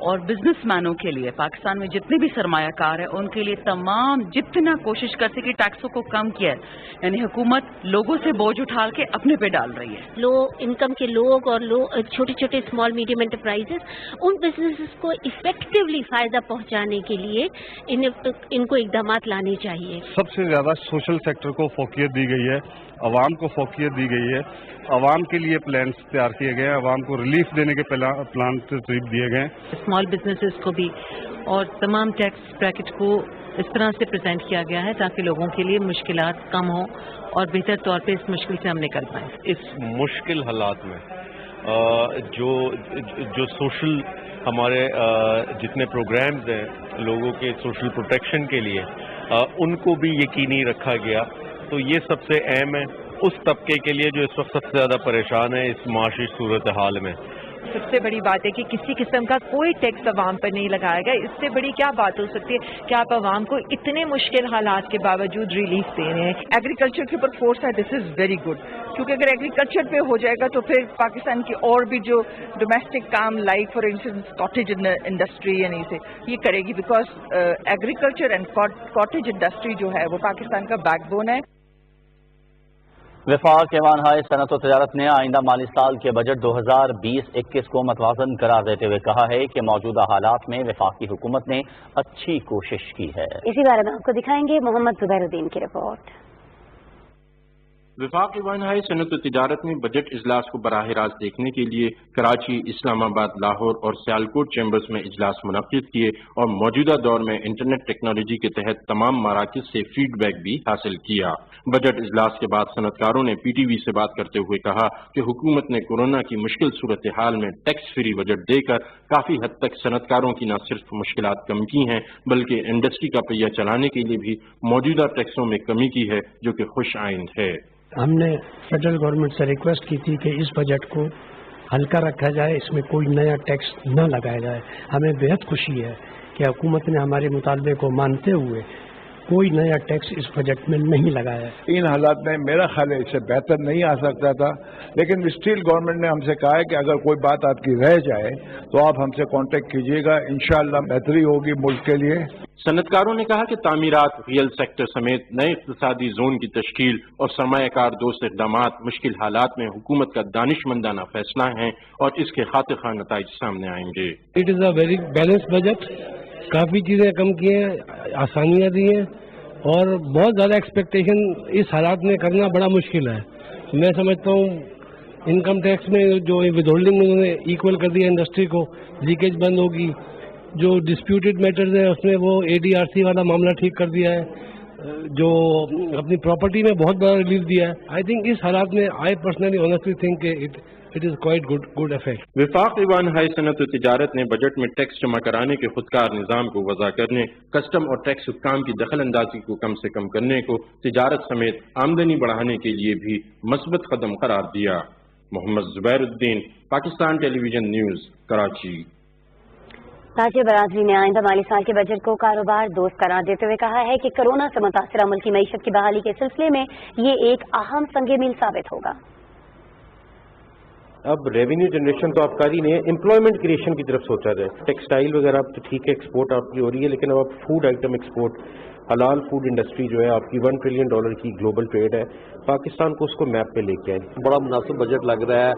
और बिजनेसमैनों के लिए पाकिस्तान में जितने भी सरमायाकार हैं उनके लिए तमाम जितना कोशिश करते कि टैक्सों को कम किया है, यानी हुकूमत लोगों से बोझ उठा के अपने पे डाल रही है। लो इनकम के लोग और छोटे छोटे स्मॉल मीडियम एंटरप्राइजेस, उन बिजनेसेस को इफेक्टिवली फायदा पहुंचाने के लिए इनको इकदाम लाने चाहिए। सबसे ज्यादा सोशल सेक्टर को फोकियत दी गई है, अवाम को फोकियत दी गई है, अवाम के लिए प्लान्स तैयार किए गए हैं, अवाम को रिलीफ देने के प्लान तरतीब दिए गए हैं। स्मॉल बिजनेसेस को भी और तमाम टैक्स ब्रैकेट को इस तरह से प्रेजेंट किया गया है ताकि लोगों के लिए मुश्किलात कम हो और बेहतर तौर पे इस मुश्किल से हम निकल पाएं। इस मुश्किल हालात में जो सोशल हमारे जितने प्रोग्राम्स हैं लोगों के सोशल प्रोटेक्शन के लिए, उनको भी यकीनी रखा गया, तो ये सबसे अहम है उस तबके के लिए जो इस वक्त सबसे ज़्यादा परेशान है इस माशी सूरत हाल में। सबसे बड़ी बात है कि किसी किस्म का कोई टैक्स अवाम पर नहीं लगाया गया। इससे बड़ी क्या बात हो सकती है कि आप अवाम को इतने मुश्किल हालात के बावजूद रिलीफ दे रहे हैं। एग्रीकल्चर के ऊपर फोर्स है, दिस इज वेरी गुड, क्योंकि अगर एग्रीकल्चर पे हो जाएगा तो फिर पाकिस्तान की और भी जो डोमेस्टिक काम like for instance cottage industry यानी से ये करेगी, because agriculture and cottage industry जो है वो पाकिस्तान का बैकबोन है। वफाक ऐवान हाय सनत और तजारत ने आइंदा माली साल के बजट 2020-21 को मतवाजन करार देते हुए कहा है कि मौजूदा हालात में वफाकी हुकूमत ने अच्छी कोशिश की है। इसी बारे में आपको दिखाएंगे मोहम्मद जुबैरुद्दीन की रिपोर्ट। वफाक ऐवान हाय सनत और तजारत ने बजट इजलास को बराह रास्त देखने के लिए कराची, इस्लामाबाद, लाहौर और सियालकोट चैम्बर्स में इजलास मुनक्किद किए और मौजूदा दौर में इंटरनेट टेक्नोलॉजी के तहत तमाम मराकिज से फीडबैक भी हासिल किया। बजट इजलास के बाद सनतकारों ने PTV से बात करते हुए कहा कि हुकूमत ने कोरोना की मुश्किल सूरत हाल में टैक्स फ्री बजट देकर काफी हद तक सनतकारों की न सिर्फ मुश्किलात कम की हैं बल्कि इंडस्ट्री का पहिया चलाने के लिए भी मौजूदा टैक्सों में कमी की है, जो कि खुश आइंद है। हमने फेडरल गवर्नमेंट से रिक्वेस्ट की थी कि इस बजट को हल्का रखा जाए, इसमें कोई नया टैक्स न लगाया जाए। हमें बेहद खुशी है कि हुकूमत ने हमारे मुतालबे को मानते हुए कोई नया टैक्स इस बजट में नहीं लगाया है। इन हालात में मेरा ख्याल है इससे बेहतर नहीं आ सकता था, लेकिन स्टील गवर्नमेंट ने हमसे कहा है कि अगर कोई बात आपकी रह जाए तो आप हमसे कांटेक्ट कीजिएगा, इंशाअल्लाह बेहतरी होगी मुल्क के लिए। सनतकारों ने कहा कि तामीरात, रियल सेक्टर समेत नए इक्तिसादी जोन की तश्कील और सरमायाकार दोस्त इक़दामात मुश्किल हालात में हुकूमत का दानिशमंदाना फैसला है और इसके खातिर खा नताइज सामने आएंगे। It is a very balance budget, काफी चीजें कम की हैं, आसानियां दी हैं और बहुत ज्यादा एक्सपेक्टेशन इस हालात में करना बड़ा मुश्किल है। मैं समझता हूँ इनकम टैक्स में जो विदहोल्डिंग उन्होंने इक्वल कर दिया इंडस्ट्री को, लीकेज बंद होगी, जो डिस्प्यूटेड मैटर्स है उसमें वो ADRC वाला मामला ठीक कर दिया है, जो अपनी प्रॉपर्टी में बहुत बड़ा रिलीफ दिया है। आई थिंक इस हालात में I personally honestly think it is quite good effect. वफाक ऐवान हाय सनत और तिजारत ने बजट में टैक्स जमा कराने के खुदकार निज़ाम को वज़ा करने, कस्टम और टैक्स हुक्काम की दखल अंदाजी को कम से कम करने को तिजारत समेत आमदनी बढ़ाने के लिए भी मस्बत कदम करार दिया। Mohammad Zubairuddin, Pakistan television news, Karachi. ताजिर बरादरी ने आइंदा माली साल के बजट को कारोबार दोस्त करार देते हुए कहा है कि कोरोना से मुतासिरा मुल्की मईशत की बहाली के सिलसिले में ये एक अहम संग मील साबित होगा। अब रेवेन्यू जनरेशन तो आप कर ही नहीं है, एम्प्लॉयमेंट क्रिएशन की तरफ सोचा जाए। टेक्सटाइल वगैरह अब तो ठीक है, एक्सपोर्ट आपकी हो रही है, लेकिन अब आप फूड आइटम एक्सपोर्ट, हलाल फूड इंडस्ट्री जो है आपकी $1 ट्रिलियन की ग्लोबल ट्रेड है, पाकिस्तान को उसको मैप पे लेके आए। बड़ा मुनासिब बजट लग रहा है।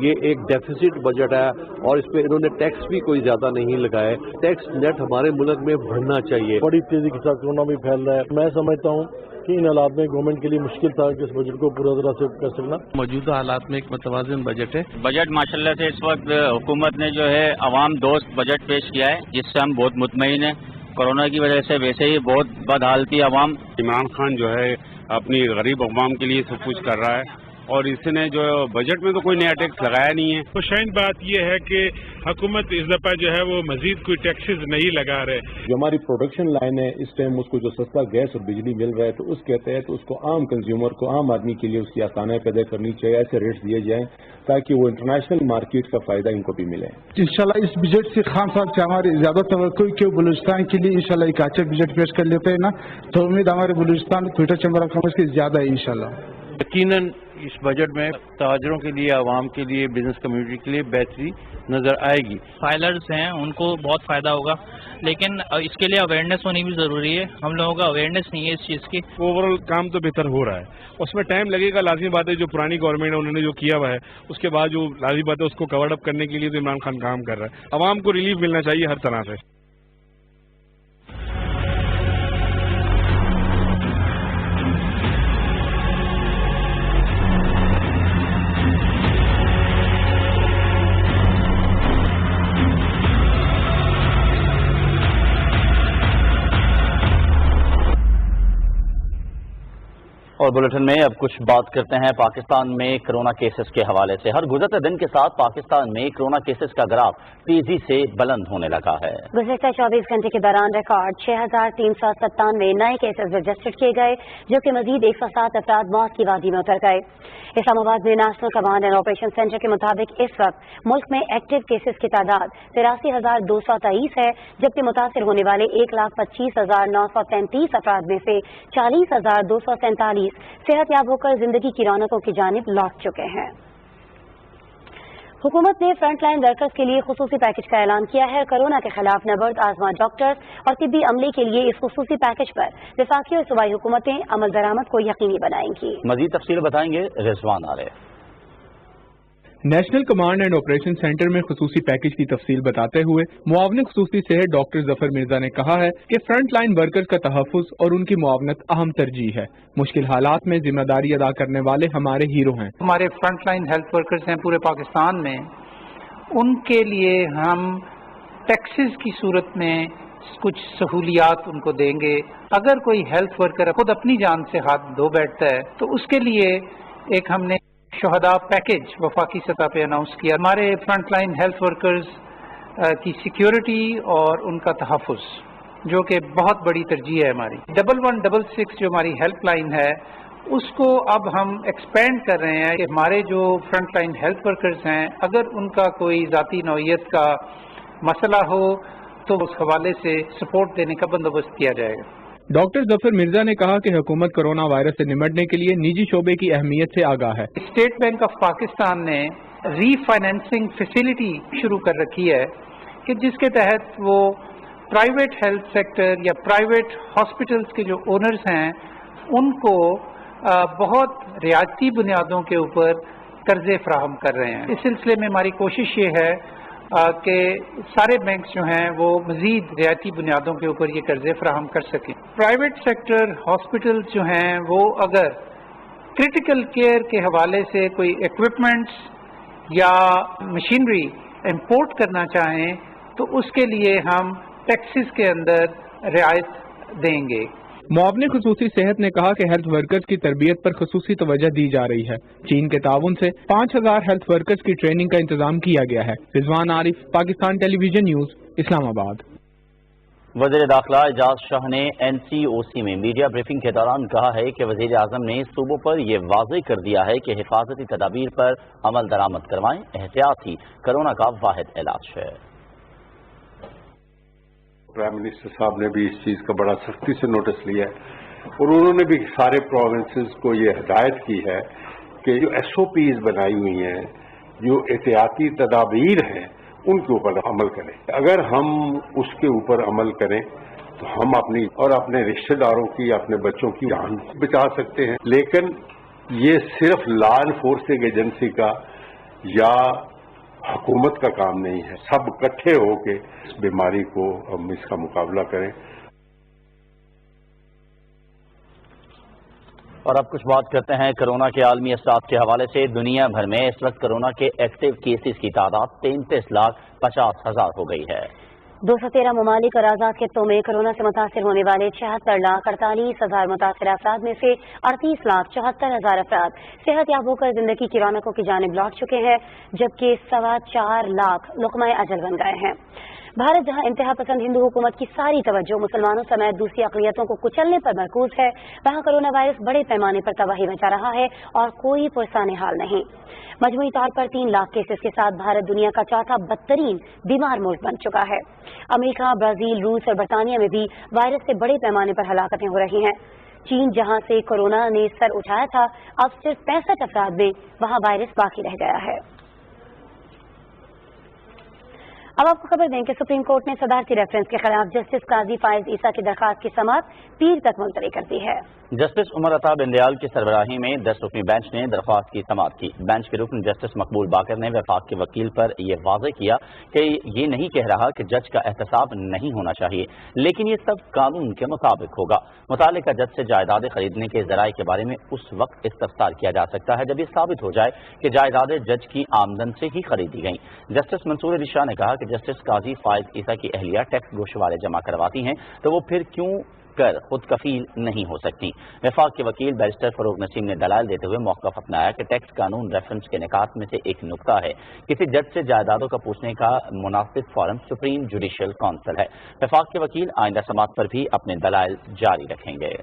ये एक डेफिसिट बजट है और इस पे इन्होंने टैक्स भी कोई ज्यादा नहीं लगाए। टैक्स नेट हमारे मुल्क में बढ़ना चाहिए। बड़ी तेजी के साथ कोरोना भी फैल रहा है। मैं समझता हूँ कि इन हालात में गवर्नमेंट के लिए मुश्किल था कि इस बजट को पूरा तरह से कर सकना। मौजूदा हालात में एक मुतवाज़िन बजट है। बजट माशाल्लाह से इस वक्त हुकूमत ने जो है अवाम दोस्त बजट पेश किया है, जिससे हम बहुत मुतमईन हैं। कोरोना की वजह से वैसे ही बहुत बदहाल थी आवाम। इमरान खान जो है अपनी गरीब अवाम के लिए सब कुछ कर रहा है और इसने जो बजट में तो कोई नया टैक्स लगाया नहीं है। तो शाइन बात यह है कि हुकूमत इस दफा जो है वो मजीद कोई टैक्सेस नहीं लगा रहे। जो हमारी प्रोडक्शन लाइन है इस टाइम उसको जो सस्ता गैस और बिजली मिल रहा है तो उसके तहत उसको आम कंज्यूमर को, आम आदमी के लिए उसकी आसानियां पैदा करनी चाहिए, ऐसे रेट्स दिए जाएं ताकि वो इंटरनेशनल मार्केट का फायदा इनको भी मिले। इंशाल्लाह इस बजट से खान साहब से हमारी ज्यादा तवक्को कि बलूचिस्तान के लिए इंशाल्लाह एक अच्छा बजट पेश कर लेते हैं ना, तो उम्मीद हमारे Balochistan Quetta chamber of commerce की ज्यादा है इंशाल्लाह। यकीनन इस बजट में ताजरों के लिए, आवाम के लिए, बिजनेस कम्युनिटी के लिए बेहतरी नजर आएगी। फाइलर्स हैं उनको बहुत फायदा होगा, लेकिन इसके लिए अवेयरनेस होनी भी जरूरी है। हम लोगों का अवेयरनेस नहीं है इस चीज़ की। ओवरऑल काम तो बेहतर हो रहा है, उसमें टाइम लगेगा, लाजमी बात है। जो पुरानी गवर्नमेंट है उन्होंने जो किया हुआ है उसके बाद जो लाजमी बात है उसको कवर अप करने के लिए तो इमरान खान काम कर रहा है। आवाम को रिलीफ मिलना चाहिए हर तरह से। और बुलेटिन में अब कुछ बात करते हैं पाकिस्तान में कोरोना केसेस के हवाले से। हर गुजरते दिन के साथ पाकिस्तान में कोरोना केसेस का ग्राफ तेजी से बुलंद होने लगा है। गुज़श्ता 24 घंटे के दौरान रिकॉर्ड 6,397 नए केसेस रजिस्टर्ड किए गए, जबकि मजीद 107 अफराद मौत की वादी में उतर गए। इस्लामाबाद में national command and operation centre के मुताबिक इस वक्त मुल्क में एक्टिव केसेस की तादाद 83,223 है, जबकि मुतासर होने वाले 1,25,933 अफराद में से 40,247 सेहतयाब होकर जिंदगी की रौनकों की जानिब लौट चुके हैं। हुकूमत ने फ्रंट लाइन वर्कर्स के लिए खुसूसी पैकेज का ऐलान किया है। कोरोना के खिलाफ नबर्द आजमा डॉक्टर्स और तिब्बी अमले के लिए इस खुसूसी पैकेज पर वफाकी और सूबाई हुकूमतें अमल दरामद को यकीनी बनाएंगी। मजीद तफसील बताएंगे Rizwan Arif. National command and operation centre में खुसूसी पैकेज की तफसील बताते हुए मुआवने खुसूसी सेहत डॉक्टर जफर मिर्जा ने कहा है कि फ्रंट लाइन वर्कर्स का तहफ़्फ़ुज़ और उनकी मुआवनत अहम तरजीह है। मुश्किल हालात में जिम्मेदारी अदा करने वाले हमारे हीरो हैं। हमारे फ्रंट लाइन हेल्थ वर्कर्स हैं पूरे पाकिस्तान में, उनके लिए हम टैक्सेस की सूरत में कुछ सहूलियात उनको देंगे। अगर कोई हेल्थ वर्कर खुद अपनी जान से हाथ धो बैठता है तो उसके लिए एक हमने शहदा पैकेज वफाकी सतह पे अनाउंस किया। हमारे फ्रंट लाइन हेल्थ वर्कर्स की सिक्योरिटी और उनका तहफ़्फ़ुज़, जो कि बहुत बड़ी तरजीह है हमारी। 1166 जो हमारी हेल्पलाइन है उसको अब हम एक्सपेंड कर रहे हैं कि हमारे जो फ्रंट लाइन हेल्थ वर्कर्स हैं अगर उनका कोई ज़ाती नौइयत का मसला हो तो उस हवाले से सपोर्ट देने का बंदोबस्त किया जाएगा। डॉक्टर जफर मिर्जा ने कहा कि हुकूमत कोरोना वायरस से निपटने के लिए निजी शोबे की अहमियत से आगाह है। स्टेट बैंक ऑफ पाकिस्तान ने रीफाइनेंसिंग फैसिलिटी शुरू कर रखी है कि जिसके तहत वो प्राइवेट हेल्थ सेक्टर या प्राइवेट हॉस्पिटल्स के जो ओनर्स हैं उनको बहुत रियायती बुनियादों के ऊपर कर्जे फराहम कर रहे हैं। इस सिलसिले में हमारी कोशिश ये है कि सारे बैंक जो हैं वो मजीद रियायती बुनियादों के ऊपर ये कर्जे फराहम कर सकें। प्राइवेट सेक्टर हॉस्पिटल जो हैं वो अगर क्रिटिकल केयर के हवाले से कोई इक्विपमेंट्स या मशीनरी इंपोर्ट करना चाहें तो उसके लिए हम टैक्सेस के अंदर रियायत देंगे। मुआवने खुसूसी सेहत ने कहा कि हेल्थ वर्कर्स की तरबियत पर खुसूसी तवज्जो दी जा रही है। चीन के ताउन से 5,000 हेल्थ वर्कर्स की ट्रेनिंग का इंतजाम किया गया है। Rizwan Arif, Pakistan television news, Islamabad. वज़ीर दाखिला एजाज शाह ने NCOC में मीडिया ब्रीफिंग के दौरान कहा है कि वज़ीर आज़म ने सूबों पर यह वाज़ेह कर दिया है कि हिफाजती तदाबीर पर अमल दरामद करवाएं। एहतियात ही कोरोना का वाहिद इलाज है। प्राइम मिनिस्टर साहब ने भी इस चीज का बड़ा सख्ती से नोटिस लिया है और उन्होंने भी सारे प्रोविंसेस को ये हिदायत की है कि जो SOPs बनाई हुई हैं, जो एहतियाती तदाबीर हैं, उनके ऊपर अमल करें। अगर हम उसके ऊपर अमल करें तो हम अपनी और अपने रिश्तेदारों की, अपने बच्चों की जान बचा सकते हैं। लेकिन ये सिर्फ लॉ एनफोर्सिंग एजेंसी का या हुकूमत का काम नहीं है। सब इकट्ठे होकर इस बीमारी को हम इसका मुकाबला करें। और अब कुछ बात करते हैं कोरोना के आलमी असरात के हवाले से। दुनिया भर में इस वक्त कोरोना के एक्टिव केसेस की तादाद 33,50,000 हो गई है। 213 ममालिक और आज़ाद खित्तों में कोरोना से मुतासर होने वाले 76,48,000 मुतासर अफराद में से 38,74,000 अफराद सेहत याब होकर जिंदगी की रौनकों की जानिब लौट चुके हैं, जबकि 4.25 लाख लुक़माए अजल बन गए हैं। भारत जहां इंतहा पसंद हिंदू हुकूमत की सारी तवज्जो मुसलमानों समेत दूसरी अक़लियतों को कुचलने पर मरकूज है, वहां कोरोना वायरस बड़े पैमाने पर तबाही मचा रहा है और कोई पुरसाने हाल नहीं। मजमूई तौर पर 3 लाख केसेस के साथ भारत दुनिया का चौथा बदतरीन बीमार मुल्क बन चुका है। अमेरिका, ब्राजील, रूस और बरतानिया में भी वायरस से बड़े पैमाने पर हलाकतें हो रही हैं। चीन जहां से कोरोना ने सर उठाया था, अब सिर्फ 65 अफराद में वहां वायरस बाकी रह गया है। अब आपको खबर दें कि सुप्रीम कोर्ट ने सदारती रेफरेंस के खिलाफ जस्टिस काजी फायज ईसा की दरखास्त की समाअत पीर तक मुलतवी कर दी है। जस्टिस उमर अता बिंदयाल की सरबराही में 10 रुकनी बेंच ने दरख्वास्त की समाअत की। बेंच के रुकन जस्टिस मकबूल बाकर ने वफाक के वकील पर यह वाज़ेह किया कि ये नहीं कह रहा कि जज का एहतसाब नहीं होना चाहिए, लेकिन ये सब कानून के मुताबिक होगा। मुतालिका जज से जायदादें खरीदने के ज़राए के बारे में उस वक्त इस्तफसार किया जा सकता है जब ये साबित हो जाए कि जायदादें जज की आमदन से ही खरीदी गईं। जस्टिस मंसूर अली शाह ने कहा कि जस्टिस काजी फायज ईसा की अहलिया टैक्स गोशवारे जमा करवाती हैं तो वो फिर क्यों कर खुद कफील नहीं हो सकती। वफाक के वकील बैरिस्टर फरूक नसीम ने दलाल देते हुए मौक़िफ़ अपनाया कि टैक्स कानून रेफरेंस के निकात में से एक नुक्ता है। किसी जज से जायदादों का पूछने का मुनासिब फोरम सुप्रीम जुडिशल काउंसिल है। वफाक के वकील आइंदा समाअत पर भी अपने दलाइल जारी रखेंगे।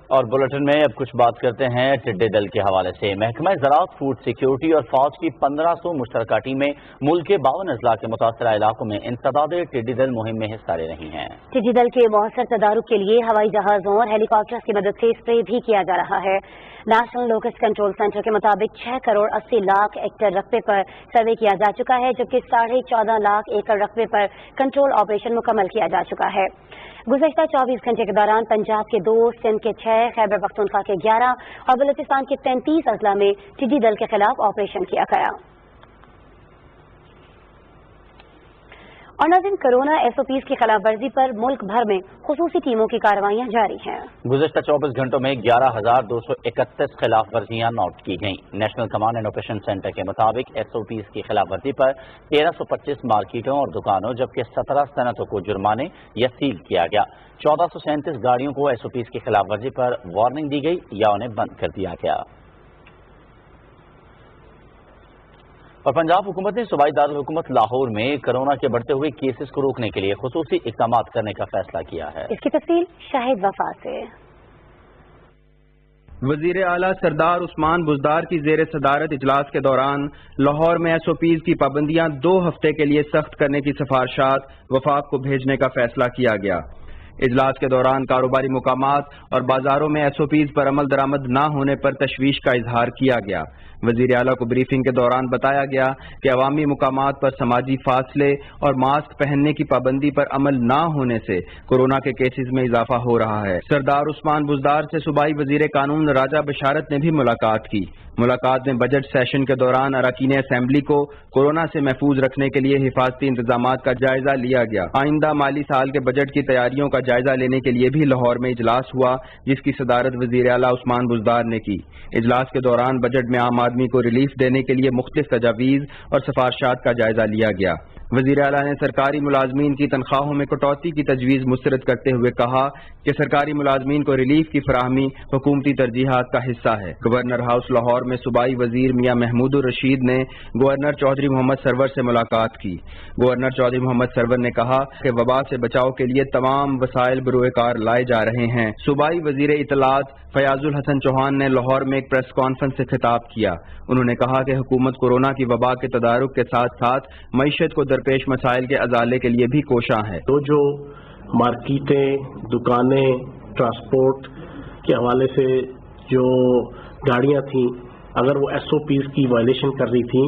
और बुलेटिन में अब कुछ बात करते हैं टिड्डे दल के हवाले से। महकमा ज़राअत, फूड सिक्योरिटी और फौज की 1500 मुश्तरका टीमें मुल्क के 52 अजला के मुतासरा इलाकों में इंसदाद टिड्डी दल मुहिम में हिस्सा ले रही हैं। टिड्डी दल के मौसर तदारुक के लिए हवाई जहाजों और हेलीकॉप्टर्स की मदद से स्प्रे भी किया जा रहा है। नेशनल लोकस्ट कंट्रोल सेंटर के मुताबिक 6 करोड़ 80 लाख एकड़ रकबे पर सर्वे किया जा चुका है, जबकि 14.5 लाख एकड़ रकबे पर कंट्रोल ऑपरेशन मुकम्मल किया जा चुका है। गुज़श्ता 24 घंटे के दौरान पंजाब के 2, सिंध के 6, खैबर पख्तूनख्वा के 11 और बलूचिस्तान के 33 अजला में टिड्डी दल के खिलाफ ऑपरेशन किया गया। और नाज़रीन, कोरोना SOPs की खिलाफ वर्जी पर मुल्क भर में खुसूसी टीमों की कार्रवाइयां जारी हैं। गुज़श्ता 24 घंटों में 11,231 खिलाफ वर्जियां नोट की गईं। National command and operation centre के मुताबिक SOPs की खिलाफ वर्जी पर 1325 मार्केटों और दुकानों जबकि 17 सनतों को जुर्माने या सील किया गया। 1437 गाड़ियों को SOPs की खिलाफ वर्जी पर वार्निंग दी गई या उन्हें बंद कर दिया गया। और पंजाब हुकूमत ने सूबाई दारुल हुकूमत लाहौर में कोरोना के बढ़ते हुए केसेस को रोकने के लिए खुसूसी इक़दाम करने का फैसला किया है। इसकी तफसील शाहिद वफा से। वजीर आला सरदार उस्मान बुज़दार की ज़ेर सदारत इजलास के दौरान लाहौर में SOPs की पाबंदियां 2 हफ्ते के लिए सख्त करने की सिफारिशात वफाक को भेजने का फैसला किया गया। इजलास के दौरान कारोबारी मुकामात और बाजारों में SOPs पर अमल दरामद न होने पर तशवीश का इजहार किया गया। वजीर आला को ब्रीफिंग के दौरान बताया गया कि अवामी मुकामात पर समाजी फासले और मास्क पहनने की पाबंदी पर अमल न होने से कोरोना के केसेस में इजाफा हो रहा है। सरदार उस्मान बुज़दार से सूबाई वजीर कानून राजा बशारत ने भी मुलाकात की। मुलाकात में बजट सेशन के दौरान अरकान असेंबली को कोरोना से महफूज रखने के लिए हिफाजती इंतजामात का जायजा लिया गया। आइंदा माली साल के बजट की तैयारियों का जायजा लेने के लिए भी लाहौर में इजलास हुआ, जिसकी सदारत वजीर आला उस्मान बुज़दार ने की। इजलास के दौरान बजट में आम आदमी को रिलीफ देने के लिए मुख्तलिफ तजावीज़ और सिफारिशात का जायजा लिया गया। वज़ीर आला ने सरकारी मुलाजमीन की तनख्वाहों में कटौती की तजवीज़ मुस्तरद करते हुए कहा कि सरकारी मुलाजमीन को रिलीफ की फराहमी हुकूमती तरजीहात का हिस्सा है। गवर्नर हाउस लाहौर में सूबाई वजीर मियां महमूदुर रशीद ने गवर्नर चौधरी मोहम्मद सरवर से मुलाकात की। गवर्नर चौधरी मोहम्मद सरवर ने कहा कि वबा से बचाव के लिए तमाम वसाइल बरोकार लाए जा रहे हैं। सूबाई वजीर इतलात फयाजुल हसन चौहान ने लाहौर में एक प्रेस कॉन्फ्रेंस से खिताब किया। उन्होंने कहा कि हुकूमत कोरोना की वबा के तदारुक के साथ साथ मईशत को दरपेश मसाइल के अजाले के लिए भी कोशां है। तो जो मार्केटें, दुकानें, ट्रांसपोर्ट के हवाले से जो गाड़ियां थीं, अगर वो SOPs की वायलेशन कर रही थीं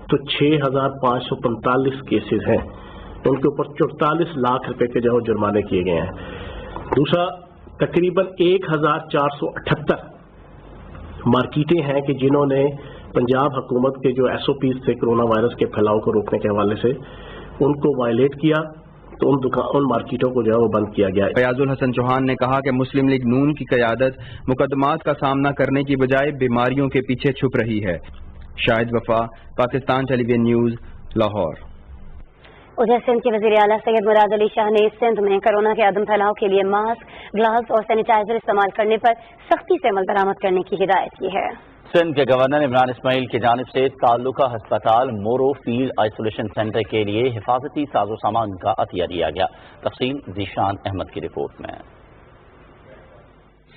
तो 6,545 केसेस हैं, उनके ऊपर 44 लाख रुपए के जो जुर्माने किए गए हैं। दूसरा, तकरीबन 1,478 मार्केटें हैं कि जिन्होंने पंजाब हुकूमत के जो SOPs थे कोरोना वायरस के फैलाव को रोकने के हवाले से, उनको वायलेट किया, तो उन मार्केटों को जो है वो बंद किया गया। फयाजुल हसन चौहान ने कहा कि मुस्लिम लीग नून की क़यादत मुकदमात का सामना करने की बजाय बीमारियों के पीछे छुप रही है। शाहिद वफा, पाकिस्तान टेलीविजन न्यूज़, लाहौर। उधर सिंध के वज़ीर आला सैयद मुराद अली शाह ने सिंध में कोरोना के अदम फैलाव के लिए मास्क, ग्लव्स और सैनिटाइजर इस्तेमाल करने पर सख्ती से अमल दरामद करने की हिदायत की है। सिंध के गवर्नर इमरान इस्माइल की जानिब से ताल्लुका अस्पताल मोरो फील्ड आइसोलेशन सेंटर के लिए हिफाजती साजो सामान का अतिया दिया गया। तफसील जीशान अहमद की रिपोर्ट में।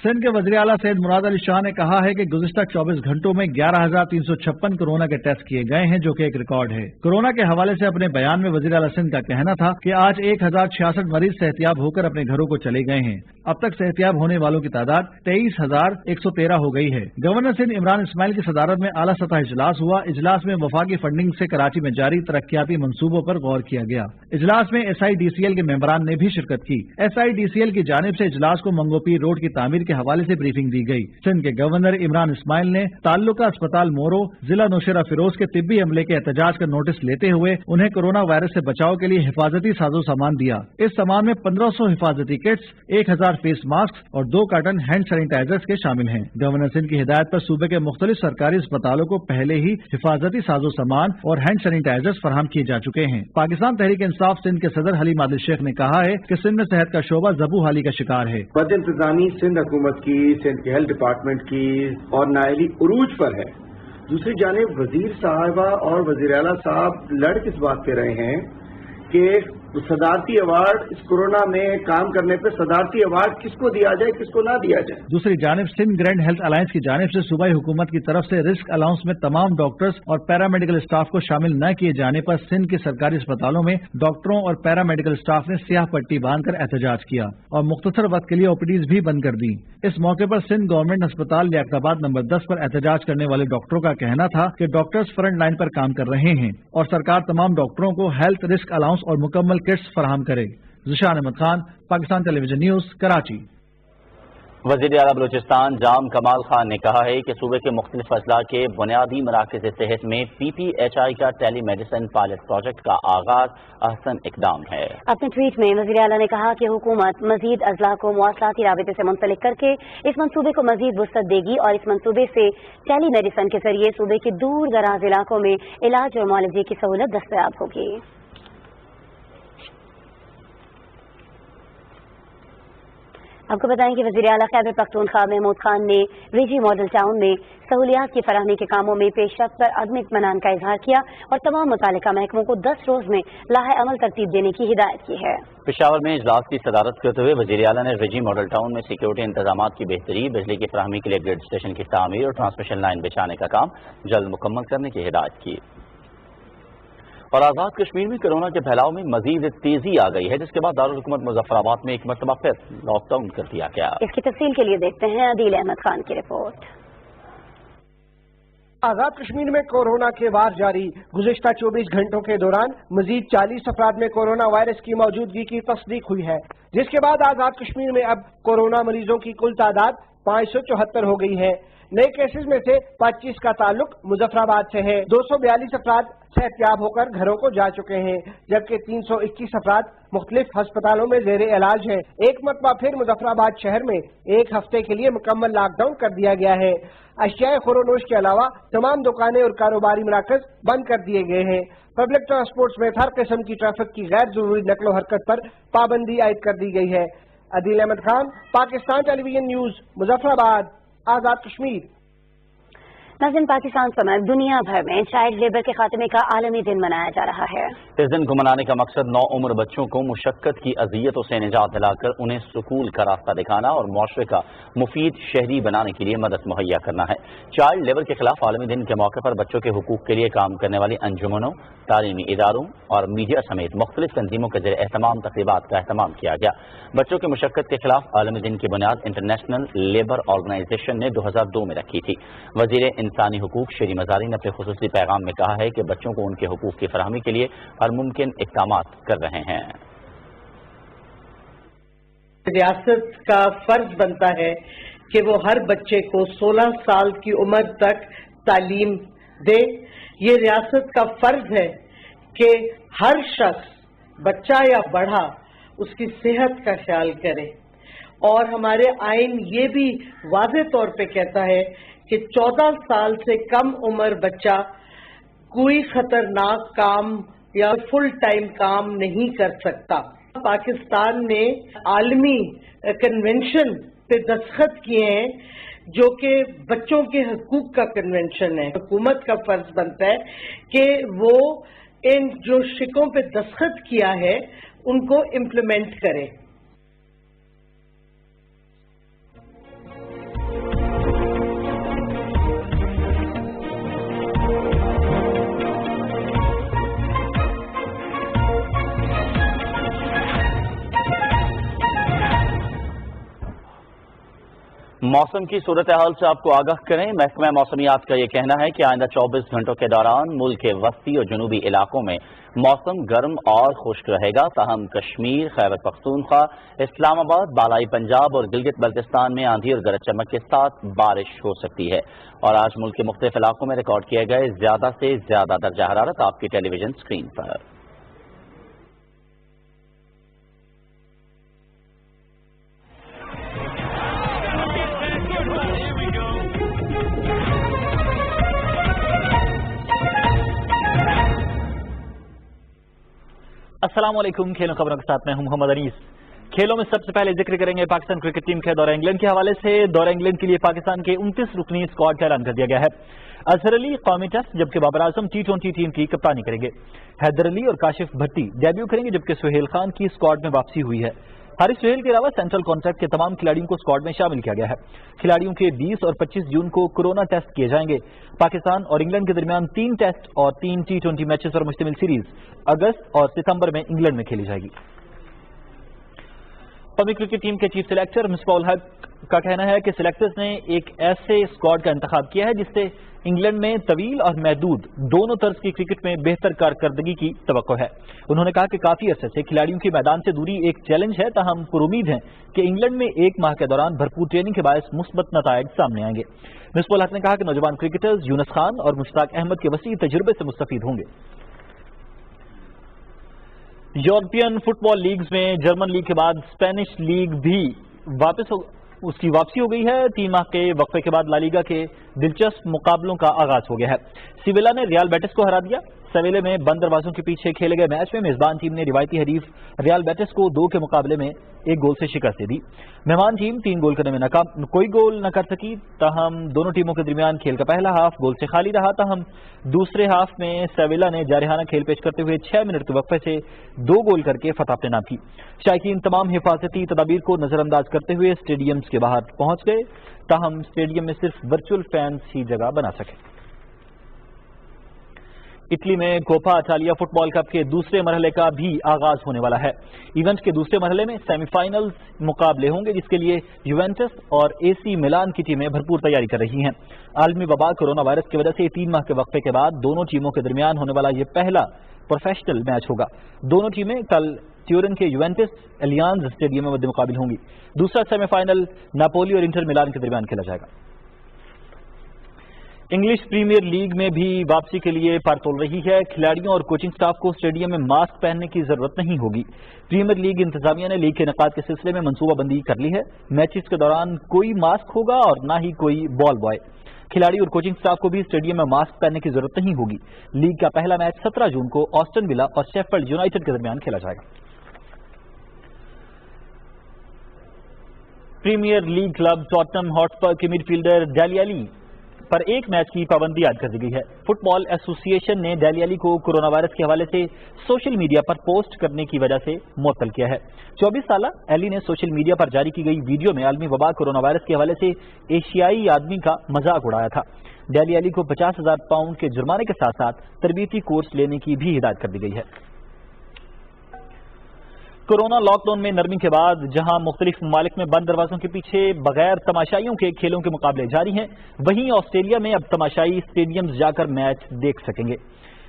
सिंध के वज़ीर आला सैयद मुराद अली शाह ने कहा है कि गुज़िश्ता 24 घंटों में 11,356 कोरोना के टेस्ट किए गए हैं, जो कि एक रिकॉर्ड है। कोरोना के हवाले से अपने बयान में वज़ीर आला सिंध का कहना था कि आज 1,066 मरीज सेहतियाब होकर अपने घरों को चले गए हैं। अब तक सेहतियाब होने वालों की तादाद 23,113 हो गई है। गवर्नर सिंध इमरान इस्माइल की सदारत में आला सतह इजलास हुआ। इजलास में वफाकी फंडिंग से कराची में जारी तरक्याती मंसूबों पर गौर किया गया। इजलास में SIDCL के मेंबरान ने भी शिरकत की। SIDCL की जानिब से इजलास को मंगोपीर रोड की तामीर के हवाले से ब्रीफिंग दी गई। सिंध के गवर्नर इमरान इस्माइल ने ताल्लुका अस्पताल मोरो जिला नौशेरा फिरोज के तिब्बी अमले के एहतजाज का नोटिस लेते हुए उन्हें कोरोना वायरस से बचाव के लिए हिफाजती साजो सामान दिया। इस सामान में 1500 हिफाजती किट्स, 1000 फेस मास्क और 2 कार्टन हैंड सैनिटाइजर्स के शामिल हैं। गवर्नर सिंध की हिदायत पर सूबे के मुख्तलिफ सरकारी अस्पतालों को पहले ही हिफाजती साजो सामान और हैंड सैनिटाइजर्स फराहम किए जा चुके हैं। पाकिस्तान तहरीक इंसाफ सिंध के सदर हलीम आदिल शेख ने कहा है कि सिंध में सेहत का शोबा ज़बू हाली का शिकार है। बद इंतजामी सिंध हुकूमत की, सिंध के हेल्थ डिपार्टमेंट की और नायली उरूज पर है। दूसरी जानिब वजीर साहबा और वजीर आला साहब लड़ किस बात पे रहे हैं कि सदारती अवार्ड इस कोरोना में काम करने पे सदारती अवार्ड किसको दिया जाए, किसको ना दिया जाए। दूसरी जानिब सिंध ग्रैंड हेल्थ अलायंस की जानिब से सूबाई हुकूमत की तरफ से रिस्क अलाउंस में तमाम डॉक्टर्स और पैरामेडिकल स्टाफ को शामिल न किए जाने पर सिंध के सरकारी अस्पतालों में डॉक्टरों और पैरामेडिकल स्टाफ ने स्याह पट्टी बांधकर एहतजाज किया और मुख्तसर वक्त के लिए OPDs भी बंद कर दी। इस मौके पर सिंध गवर्नमेंट अस्पताल लियाकताबाद नंबर 10 पर एहतजाज करने वाले डॉक्टरों का कहना था कि डॉक्टर्स फ्रंट लाइन पर काम कर रहे हैं और सरकार तमाम डॉक्टरों को हेल्थ रिस्क अलाउंस और मुकम्मल किट्स फराहम करे। ज़ुशान अहमद खान, पाकिस्तान टेलीविजन न्यूज़, कराची। वज़ीर आला बलूचिस्तान जाम कमाल खान ने कहा है कि सूबे के मुख्तलिफ अजला के बुनियादी मराकज़ सेहत में PPHI का टेली मेडिसिन पायलट प्रोजेक्ट का आगाज अहसन इकदाम है। अपने ट्वीट में वज़ीर आला ने कहा कि हुकूमत मजीद अजला को मवासलाती राबिते से मुंसलिक करके इस मंसूबे को मजीद वुसअत देगी और इस मंसूबे से टेली मेडिसिन के जरिए सूबे के दूर दराज इलाकों में इलाज और मुआलजे की सहूलत दस्तयाब होगी। आपको बताएं कि वज़ीर आला खैबर पख्तूनख्वा महमूद खान ने रिजी मॉडल टाउन में सहूलियात की फराहमी के कामों में पेशरफ्त पर अदम इत्मीनान का इजहार किया और तमाम मुतालिका महकमों को 10 रोज में लाहे अमल तरतीब देने की हिदायत की है। पेशावर में इजलास की सदारत करते हुए वज़ीर आला ने रिजी मॉडल टाउन में सिक्योरिटी इंतजामात की बेहतरी, बिजली की फराहमी के लिए ग्रिड स्टेशन की तामीर और ट्रांसमिशन लाइन बिछाने का काम जल्द मुकम्मल करने की हिदायत की। और आज़ाद कश्मीर में कोरोना के फैलाव में मजीद तेजी आ गई है, जिसके बाद दारुल हुकूमत मुजफ्फराबाद में एक मरतबा फिर लॉकडाउन कर दिया गया। इसकी तफसील के लिए देखते हैं अदील अहमद खान की रिपोर्ट। आजाद कश्मीर में कोरोना के वार जारी। गुज़िश्ता 24 घंटों के दौरान मजीद 40 अफराद में कोरोना वायरस की मौजूदगी की तस्दीक हुई है, जिसके बाद आजाद कश्मीर में अब कोरोना मरीजों की कुल तादाद 574 हो गई है। नए केसेस में से 25 का ताल्लुक मुजफ्फराबाद से है। 242 अफराद सेहतयाब होकर घरों को जा चुके हैं, जबकि 321 अफराद मुख्तलिफ अस्पतालों में जेर इलाज हैं। एक मरतबा फिर मुजफ्फराबाद शहर में एक हफ्ते के लिए मुकम्मल लॉकडाउन कर दिया गया है। अशियाए खुरोनोश के अलावा तमाम दुकानें और कारोबारी मराकज बंद कर दिए गए हैं। पब्लिक ट्रांसपोर्ट में हर किस्म की ट्रैफिक की गैर जरूरी नकलो हरकत पर पाबंदी आयद कर दी गई है। अदील अहमद खान, पाकिस्तान टेलीविजन न्यूज, मुजफ्फराबाद, आजाद कश्मीर। नाज़रीन, पाकिस्तान समेत दुनिया भर में चाइल्ड लेबर के खात्मे का आलमी दिन मनाया जा रहा है। इस दिन को मनाने का मकसद नौउम्र बच्चों को मुशक्कत की अजियतों से निजात दिलाकर उन्हें सुकूल का रास्ता दिखाना और मुआशरे का मुफीद शहरी बनाने के लिए मदद मुहैया करना है। चाइल्ड लेबर के खिलाफ आलमी दिन के मौके पर बच्चों के हुकूक के लिए काम करने वाली अंजुमनों, तालीमी इदारों और मीडिया समेत मुख्तलिफ तंजीमों के ज़रिए एहतमाम तक़रीबात का एहतमाम किया गया। बच्चों की मुशक्कत के खिलाफ आलमी दिन की बुनियाद इंटरनेशनल लेबर ऑर्गेनाइजेशन ने 2002 में रखी थी। वज़ीर इंसानी हुकूक शेरी मज़ारी ने अपने खुसूसी पैगाम में कहा है कि बच्चों को उनके हुकूक की फराहमी के लिए हर मुमकिन इक़दाम कर रहे हैं। रियासत का फर्ज बनता है कि वो हर बच्चे को 16 साल की उम्र तक तालीम दे। ये रियासत का फर्ज है कि हर शख्स, बच्चा या बड़ा, उसकी सेहत का ख्याल करे। और हमारे आइन ये भी वाज़ेह तौर पे कहता है कि 14 साल से कम उम्र बच्चा कोई खतरनाक काम या फुल टाइम काम नहीं कर सकता। पाकिस्तान ने आलमी कन्वेंशन पे दस्तखत किए हैं जो कि बच्चों के हकूक का कन्वेंशन है। हुकूमत का फर्ज बनता है कि वो इन जो शिकों पे दस्तखत किया है उनको इम्प्लीमेंट करे। मौसम की सूरत हाल से आपको आगाह करें। महकमा मौसमियात का ये कहना है कि आइंदा 24 घंटों के दौरान मुल्क के वस्ती और जनूबी इलाकों में मौसम गर्म और खुश्क रहेगा। ताहम कश्मीर, खैबर पख्तूनख्वा, इस्लामाबाद, बालाई पंजाब और गिलगित बल्तिस्तान में आंधी और गरज चमक के साथ बारिश हो सकती है। और आज मुल्क के मुख्तलिफ इलाकों में रिकॉर्ड किए गए ज्यादा से ज्यादा दर्जा हरारत आपकी टेलीविजन स्क्रीन पर। अस्सलाम वालेकुम। खेलों खबरों के साथ मैं हूं मोहम्मद अनीस। खेलों में सबसे पहले जिक्र करेंगे पाकिस्तान क्रिकेट टीम के दौरा इंग्लैंड के हवाले से। दौरा इंग्लैंड के लिए पाकिस्तान के 29 रुकनी स्क्वाड का ऐलान कर दिया गया है। अजहर अली कौमी टेस्ट जबकि बाबर आजम T20 टीम की कप्तानी करेंगे। हैदर अली और काशिफ भट्टी डेब्यू करेंगे जबकि सुहेल खान की स्क्वाड में वापसी हुई है। हारिस सुहेल के अलावा सेंट्रल कॉन्ट्रैक्ट के तमाम खिलाड़ियों को स्क्वाड में शामिल किया गया है। खिलाड़ियों के 20 और 25 जून को कोरोना टेस्ट किए जाएंगे। पाकिस्तान और इंग्लैंड के दरमियान 3 टेस्ट और 3 T20 मैचेस पर मुश्तमिल सीरीज अगस्त और सितंबर में इंग्लैंड में खेली जाएगी। कौमी क्रिकेट टीम के चीफ सिलेक्टर मिसबाह उल हक का कहना है कि सिलेक्टर्स ने एक ऐसे स्क्वाड का इंतखाब किया है जिससे इंग्लैंड में तवील और महदूद दोनों तर्ज की क्रिकेट में बेहतर कारकर्दगी की तवक्को है। उन्होंने कहा कि काफी अरसे से खिलाड़ियों की मैदान से दूरी एक चैलेंज है, ताहम पुरुमीद हैं कि इंग्लैंड में 1 माह के दौरान भरपूर ट्रेनिंग के बायस मुस्बत नतायज सामने आएंगे। मिसबाह उल हक ने कहा कि नौजवान क्रिकेटर्स यूनुस खान और मुश्ताक अहमद के वसी तजुर्बे से मुस्तफीद होंगे। यूरोपियन फुटबॉल लीग्स में जर्मन लीग के बाद स्पेनिश लीग भी उसकी वापसी हो गई है। 3 माह के वक्फे के बाद ला लीगा के दिलचस्प मुकाबलों का आगाज हो गया है। सिविला ने रियल बेटिस को हरा दिया। सवेले में बंद दरवाजों के पीछे खेले गए मैच में मेजबान टीम ने रिवायती हरीफ रियल बेटिस को 2 के मुकाबले में 1 गोल से शिकस्त दे दी। मेहमान टीम 3 गोल करने में नाकाम, कोई गोल न कर सकी। ताहम दोनों टीमों के दरमियान खेल का पहला हाफ गोल से खाली रहा। ताहम दूसरे हाफ में सेविला ने जारहाना खेल पेश करते हुए 6 मिनट के वक्फे से 2 गोल करके फतह अपने नाम की। शायकीन तमाम हिफाजती तदाबीर को नजरअंदाज करते हुए स्टेडियम्स के बाहर पहुंच गए। ताहम स्टेडियम में सिर्फ वर्चुअल फैंस ही जगह बना सके। इटली में कोपा इटालिया फुटबॉल कप के दूसरे मरहले का भी आगाज होने वाला है। इवेंट के दूसरे मरहले में सेमीफाइनल मुकाबले होंगे जिसके लिए यूवेंटस और AC मिलान की टीमें भरपूर तैयारी कर रही हैं। आलमी वबा कोरोना वायरस की वजह से 3 माह के वक्फे के बाद दोनों टीमों के दरमियान होने वाला यह पहला प्रोफेशनल मैच होगा। दोनों टीमें कल ट्यूरिन के यूवेंटस एलियांज स्टेडियम में मद्दे मुकाबिल होंगी। दूसरा सेमीफाइनल नापोली और इंटर मिलान के दरमियान खेला जाएगा। इंग्लिश प्रीमियर लीग में भी वापसी के लिए पर तोल रही है। खिलाड़ियों और कोचिंग स्टाफ को स्टेडियम में मास्क पहनने की जरूरत नहीं होगी। प्रीमियर लीग इंतजामिया ने लीग के इनेकाद के सिलसिले में मनसूबाबंदी कर ली है। मैचेस के दौरान कोई मास्क होगा और न ही कोई बॉल बॉय। खिलाड़ी और कोचिंग स्टाफ को भी स्टेडियम में मास्क पहनने की जरूरत नहीं होगी। लीग का पहला मैच 17 जून को ऑस्टन विला और शेफील्ड यूनाइटेड के दरमियान खेला जाएगा। Premier League club Tottenham Hotspur के मिडफील्डर डेली अली पर 1 मैच की पाबंदी आयद कर दी गई है। फुटबॉल एसोसिएशन ने डेली अली को कोरोना वायरस के हवाले से सोशल मीडिया पर पोस्ट करने की वजह से मुअत्तल किया है। 24 साल अली ने सोशल मीडिया पर जारी की गई वीडियो में आलमी वबा कोरोना वायरस के हवाले से एशियाई आदमी का मजाक उड़ाया था। डेली अली को 50,000 पाउंड के जुर्माने के साथ साथ तरबीती कोर्स लेने की भी हिदायत कर दी गई है। کورونا لاک ڈاؤن میں نرمی کے بعد جہاں مختلف ممالک میں بند دروازوں کے پیچھے بغیر تماشائیوں کے کھیلوں کے مقابلے جاری ہیں، وہیں آسٹریلیا میں اب تماشائی اسٹیڈیم جا کر میچ دیکھ سکیں گے۔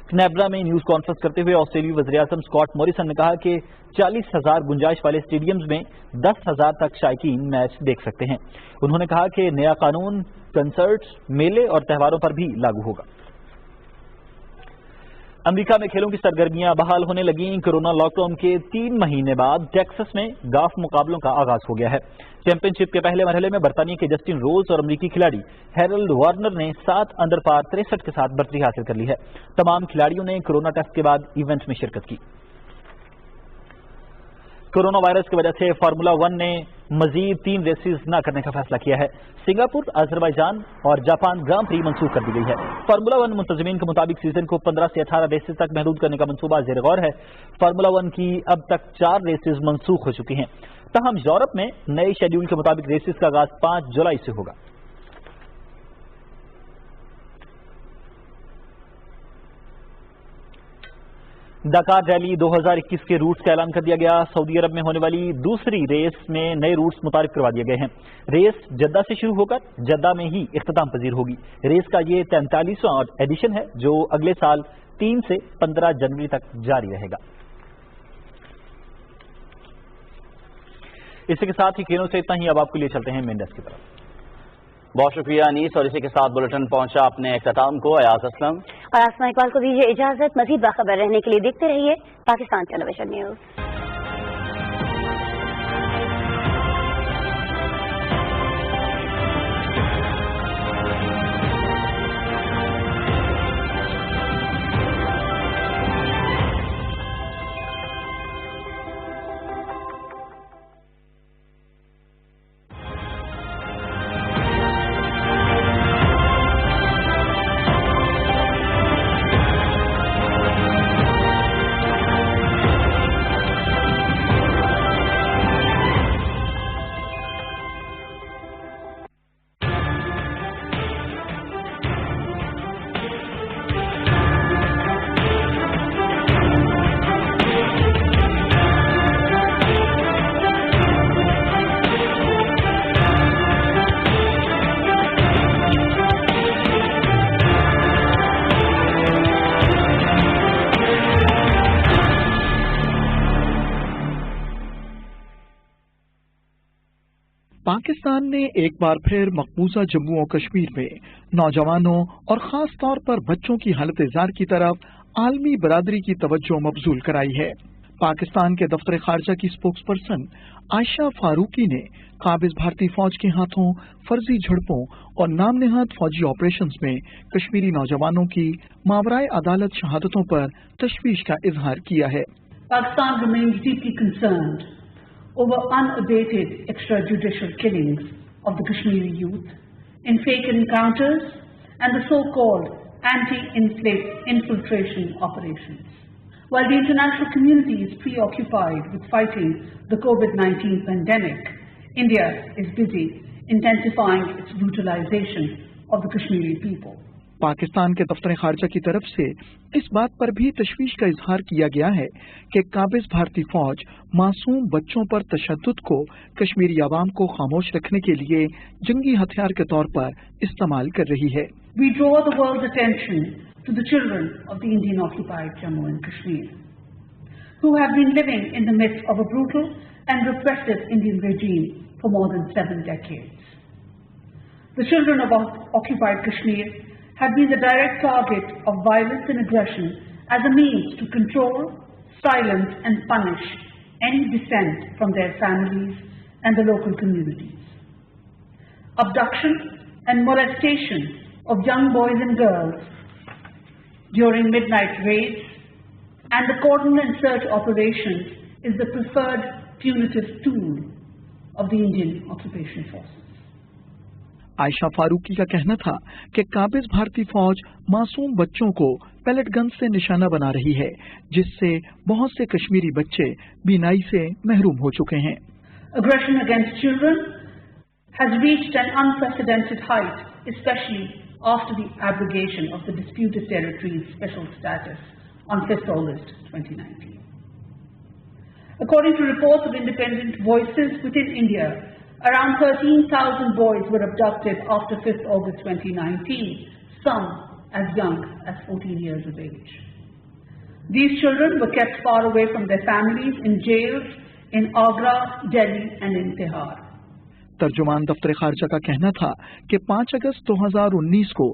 کنیبرا میں نیوز کانفرنس کرتے ہوئے آسٹریلوی وزیراعظم اسکاٹ موریسن نے کہا کہ 40,000 گنجائش والے اسٹیڈیمز میں 10,000 تک شائقین میچ دیکھ سکتے ہیں۔ انہوں نے کہا کہ نیا قانون کنسرٹس، میلے اور تہواروں پر بھی لاگو ہوگا۔ امریکہ میں کھیلوں کی سرگرمیاں بحال ہونے لگیں۔ کورونا لاک ڈاؤن کے 3 مہینے بعد ٹیکسس میں گالف مقابلوں کا آغاز ہو گیا ہے۔ چیمپئن شپ کے پہلے مرحلے میں برطانیہ کے جسٹن روز اور امریکی کھلاڑی ہیرلڈ وارنر نے 7 انڈر پار 63 کے ساتھ برتری حاصل کر لی ہے۔ تمام کھلاڑیوں نے کورونا ٹیسٹ کے بعد ایونٹ میں شرکت کی۔ کورونا وائرس کی وجہ سے فارمولا 1 نے مزید 3 ریسز نہ کرنے کا فیصلہ کیا ہے۔ سنگاپور، آذربائیجان اور جاپان گرانڈ پری منسوخ کر دی گئی ہے۔ فارمولا 1 منتظمین کے مطابق سیزن کو 15 سے 18 ریسز تک محدود کرنے کا منصوبہ زیر غور ہے۔ فارمولا 1 کی اب تک 4 ریسز منسوخ ہو چکی ہیں۔ تاہم یورپ میں نئے شیڈول کے مطابق ریسز کا آغاز 5 جولائی سے ہوگا۔ ڈاکار ریلی 2021 کے روٹس کا اعلان کر دیا گیا۔ سعودی عرب میں ہونے والی دوسری ریس میں نئے روٹس متعارف کروا دیے گئے ہیں۔ ریس جدہ سے شروع ہو کر جدہ میں ہی اختتام پذیر ہوگی۔ ریس کا یہ 43واں ایڈیشن ہے جو اگلے سال 3 سے 15 جنوری تک جاری رہے گا۔ اسی کے ساتھ ہی کھیلوں سے اتنا ہی۔ اب آپ کے لیے چلتے ہیں مین ڈیسک کی طرف۔ بہت شکریہ انیس، اور اسی کے ساتھ بلٹن پہنچا اپنے اختتام کو۔ ایاز اسلم اور آسماء اقبال کو دیجیے اجازت۔ مزید باخبر رہنے کے لیے دیکھتے رہیے Pakistan television news. Pakistan نے ایک بار پھر مقبوضہ جموں و کشمیر میں نوجوانوں اور خاص طور پر بچوں کی حالت زار کی طرف عالمی برادری کی توجہ مبذول کرائی ہے۔ پاکستان کے دفتر خارجہ کی اسپوکس پرسن عائشہ فاروقی نے قابض بھارتی فوج کے ہاتھوں فرضی جھڑپوں اور نام نہاد فوجی آپریشنز میں کشمیری نوجوانوں کی ماورائے عدالت شہادتوں پر تشویش کا اظہار کیا ہے۔ Pakistan remains deeply concerned over unabated extrajudicial killings of the Kashmiri youth in fake encounters and the so-called anti-infiltration operations. While the international community is preoccupied with fighting the COVID-19 pandemic, India is busy intensifying its brutalization of the Kashmiri people. Pakistan کے دفتر خارجہ کی طرف سے اس بات پر بھی تشویش کا اظہار کیا گیا ہے کہ قابض بھارتی فوج معصوم بچوں پر تشدد کو کشمیری عوام کو خاموش رکھنے کے لیے جنگی ہتھیار کے طور پر استعمال کر رہی ہے۔ We draw the world's attention to the children of the Indian occupied Jammu and Kashmir, who have been living in the midst of a brutal and repressive Indian regime for more than 7 decades. The children of occupied Kashmir have been the direct target of violence and aggression as a means to control, silence and punish any dissent from their families and the local communities. Abduction and molestation of young boys and girls during midnight raids and the cordon and search operations is the preferred punitive tool of the Indian occupation forces. عائشہ فاروقی کا کہنا تھا کہ قابض بھارتی فوج معصوم بچوں کو پیلٹ گن سے نشانہ بنا رہی ہے، جس سے بہت سے کشمیری بچے بینائی سے محروم ہو چکے ہیں۔ Aggression against children has reached an unprecedented height, especially after the abrogation of the disputed territories' special status on 5th August 2019. According to reports of independent voices within India, around 13,000 boys were abducted after 5th August 2019, some as young as 14 years of age. These children were kept far away from their families in jails in Agra, Delhi and in Tihar. तर्जुमान दफ्तर खारजा का कहना था कि 5 अगस्त 2019 को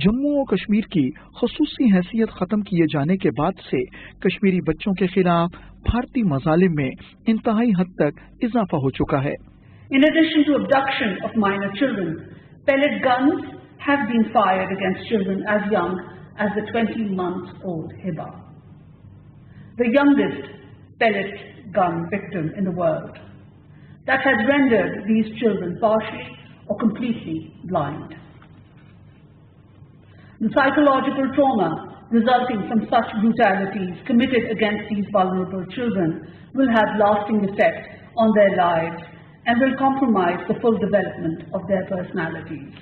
जम्मू और कश्मीर की खसूसी हैसियत खत्म किए जाने के बाद से कश्मीरी बच्चों के खिलाफ भारतीय मजालिम में इंतहाई हद तक इजाफा हो चुका है. In addition to abduction of minor children, pellet guns have been fired against children as young as the 20-month-old Hiba, the youngest pellet gun victim in the world. That has rendered these children partially or completely blind. The psychological trauma resulting from such brutalities committed against these vulnerable children will have lasting effect on their lives and will compromise the full development of their personalities.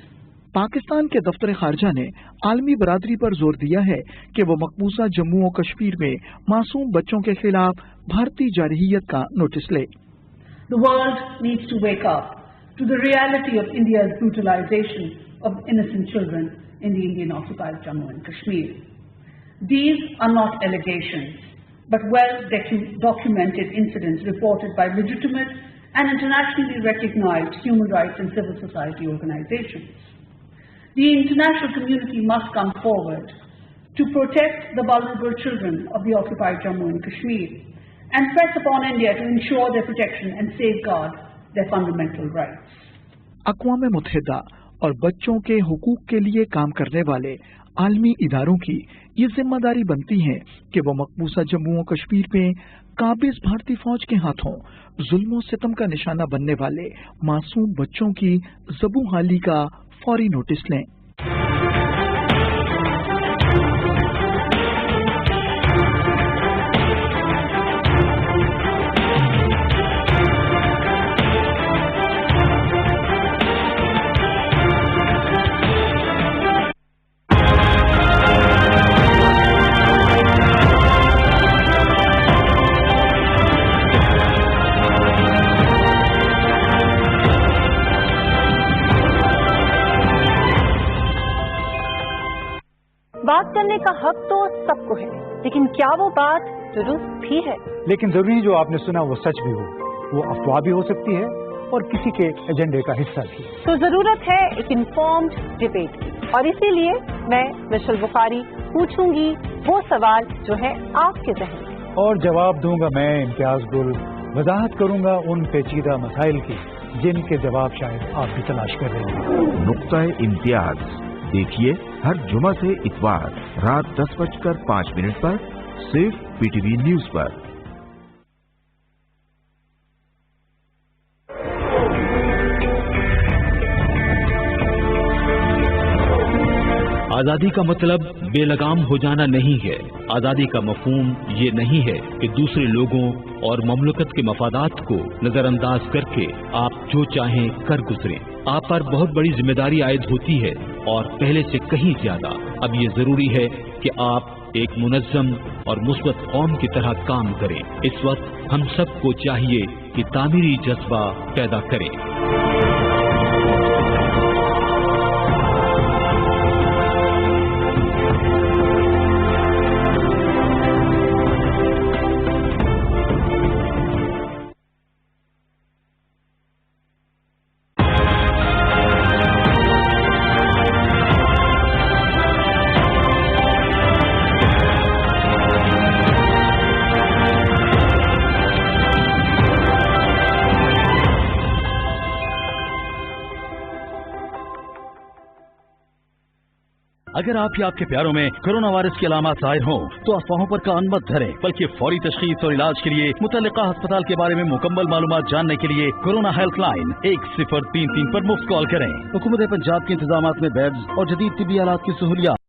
Pakistan के दफ्तर खारजा ने आलमी बरादरी पर जोर दिया है कि वो मकबूजा जम्मू और कश्मीर में मासूम बच्चों के खिलाफ भारतीय जारहियत का नोटिस ले. The world needs to wake up to the reality of India's brutalization of innocent children in the Indian-occupied Jammu and Kashmir. These are not allegations, but well-documented incidents reported by legitimate and internationally recognized human rights and civil society organizations. The international community must come forward to protect the vulnerable children of the occupied Jammu and Kashmir and press upon India to ensure their protection and safeguard their fundamental rights. अक़वाम मुत्तहिदा और बच्चों के हुकूक के लिए काम करने वाले आलमी इदारों की ये जिम्मेदारी बनती है कि वो मकबूजा जम्मू और कश्मीर में काबिज भारतीय फौज के हाथों जुल्म और सितम का निशाना बनने वाले मासूम बच्चों की ज़बू हाली का फौरी नोटिस लें. बात करने का हक तो सबको है, लेकिन क्या वो बात दुरुस्त भी है? लेकिन जरूरी नहीं जो आपने सुना वो सच भी हो, वो अफवाह भी हो सकती है और किसी के एजेंडे का हिस्सा भी. तो जरूरत है एक इन्फॉर्म्ड डिबेट की, और इसीलिए मैं मिशेल बुखारी पूछूंगी वो सवाल जो है आपके जहन में, और जवाब दूंगा मैं इम्तियाज गुल. वजाहत करूंगा उन पेचीदा मसाइल की जिनके जवाब शायद आप भी तलाश कर रहे हैं. नुक्ता इम्तियाज देखिए हर जुमा से इतवार रात 10:05 पर सिर्फ पीटीवी न्यूज पर. आजादी का मतलब बेलगाम हो जाना नहीं है. आजादी का मफहूम ये नहीं है कि दूसरे लोगों और ममलकत के मफादात को नजरअंदाज करके आप जो चाहें कर गुजरें. आप पर बहुत बड़ी जिम्मेदारी आयद होती है और पहले से कहीं ज्यादा. अब ये जरूरी है कि आप एक मुनज्जम और मुस्बत कौम की तरह काम करें. इस वक्त हम सबको चाहिए कि तामीरी जज्बा पैदा करें. अगर आप या आपके प्यारों में कोरोना वायरस की अलामत जाहिर हों तो अफवाहों पर कान मत धरें, बल्कि फौरी तशखीस और इलाज के लिए मुतल्लिका अस्पताल के बारे में मुकम्मल मालूमात जानने के लिए कोरोना हेल्पलाइन 1033 पर मुफ्त कॉल करें. हुकूमत पंजाब के इंतजामात में बेड्स और जदीद तिब्बी आलात की सहूलियात.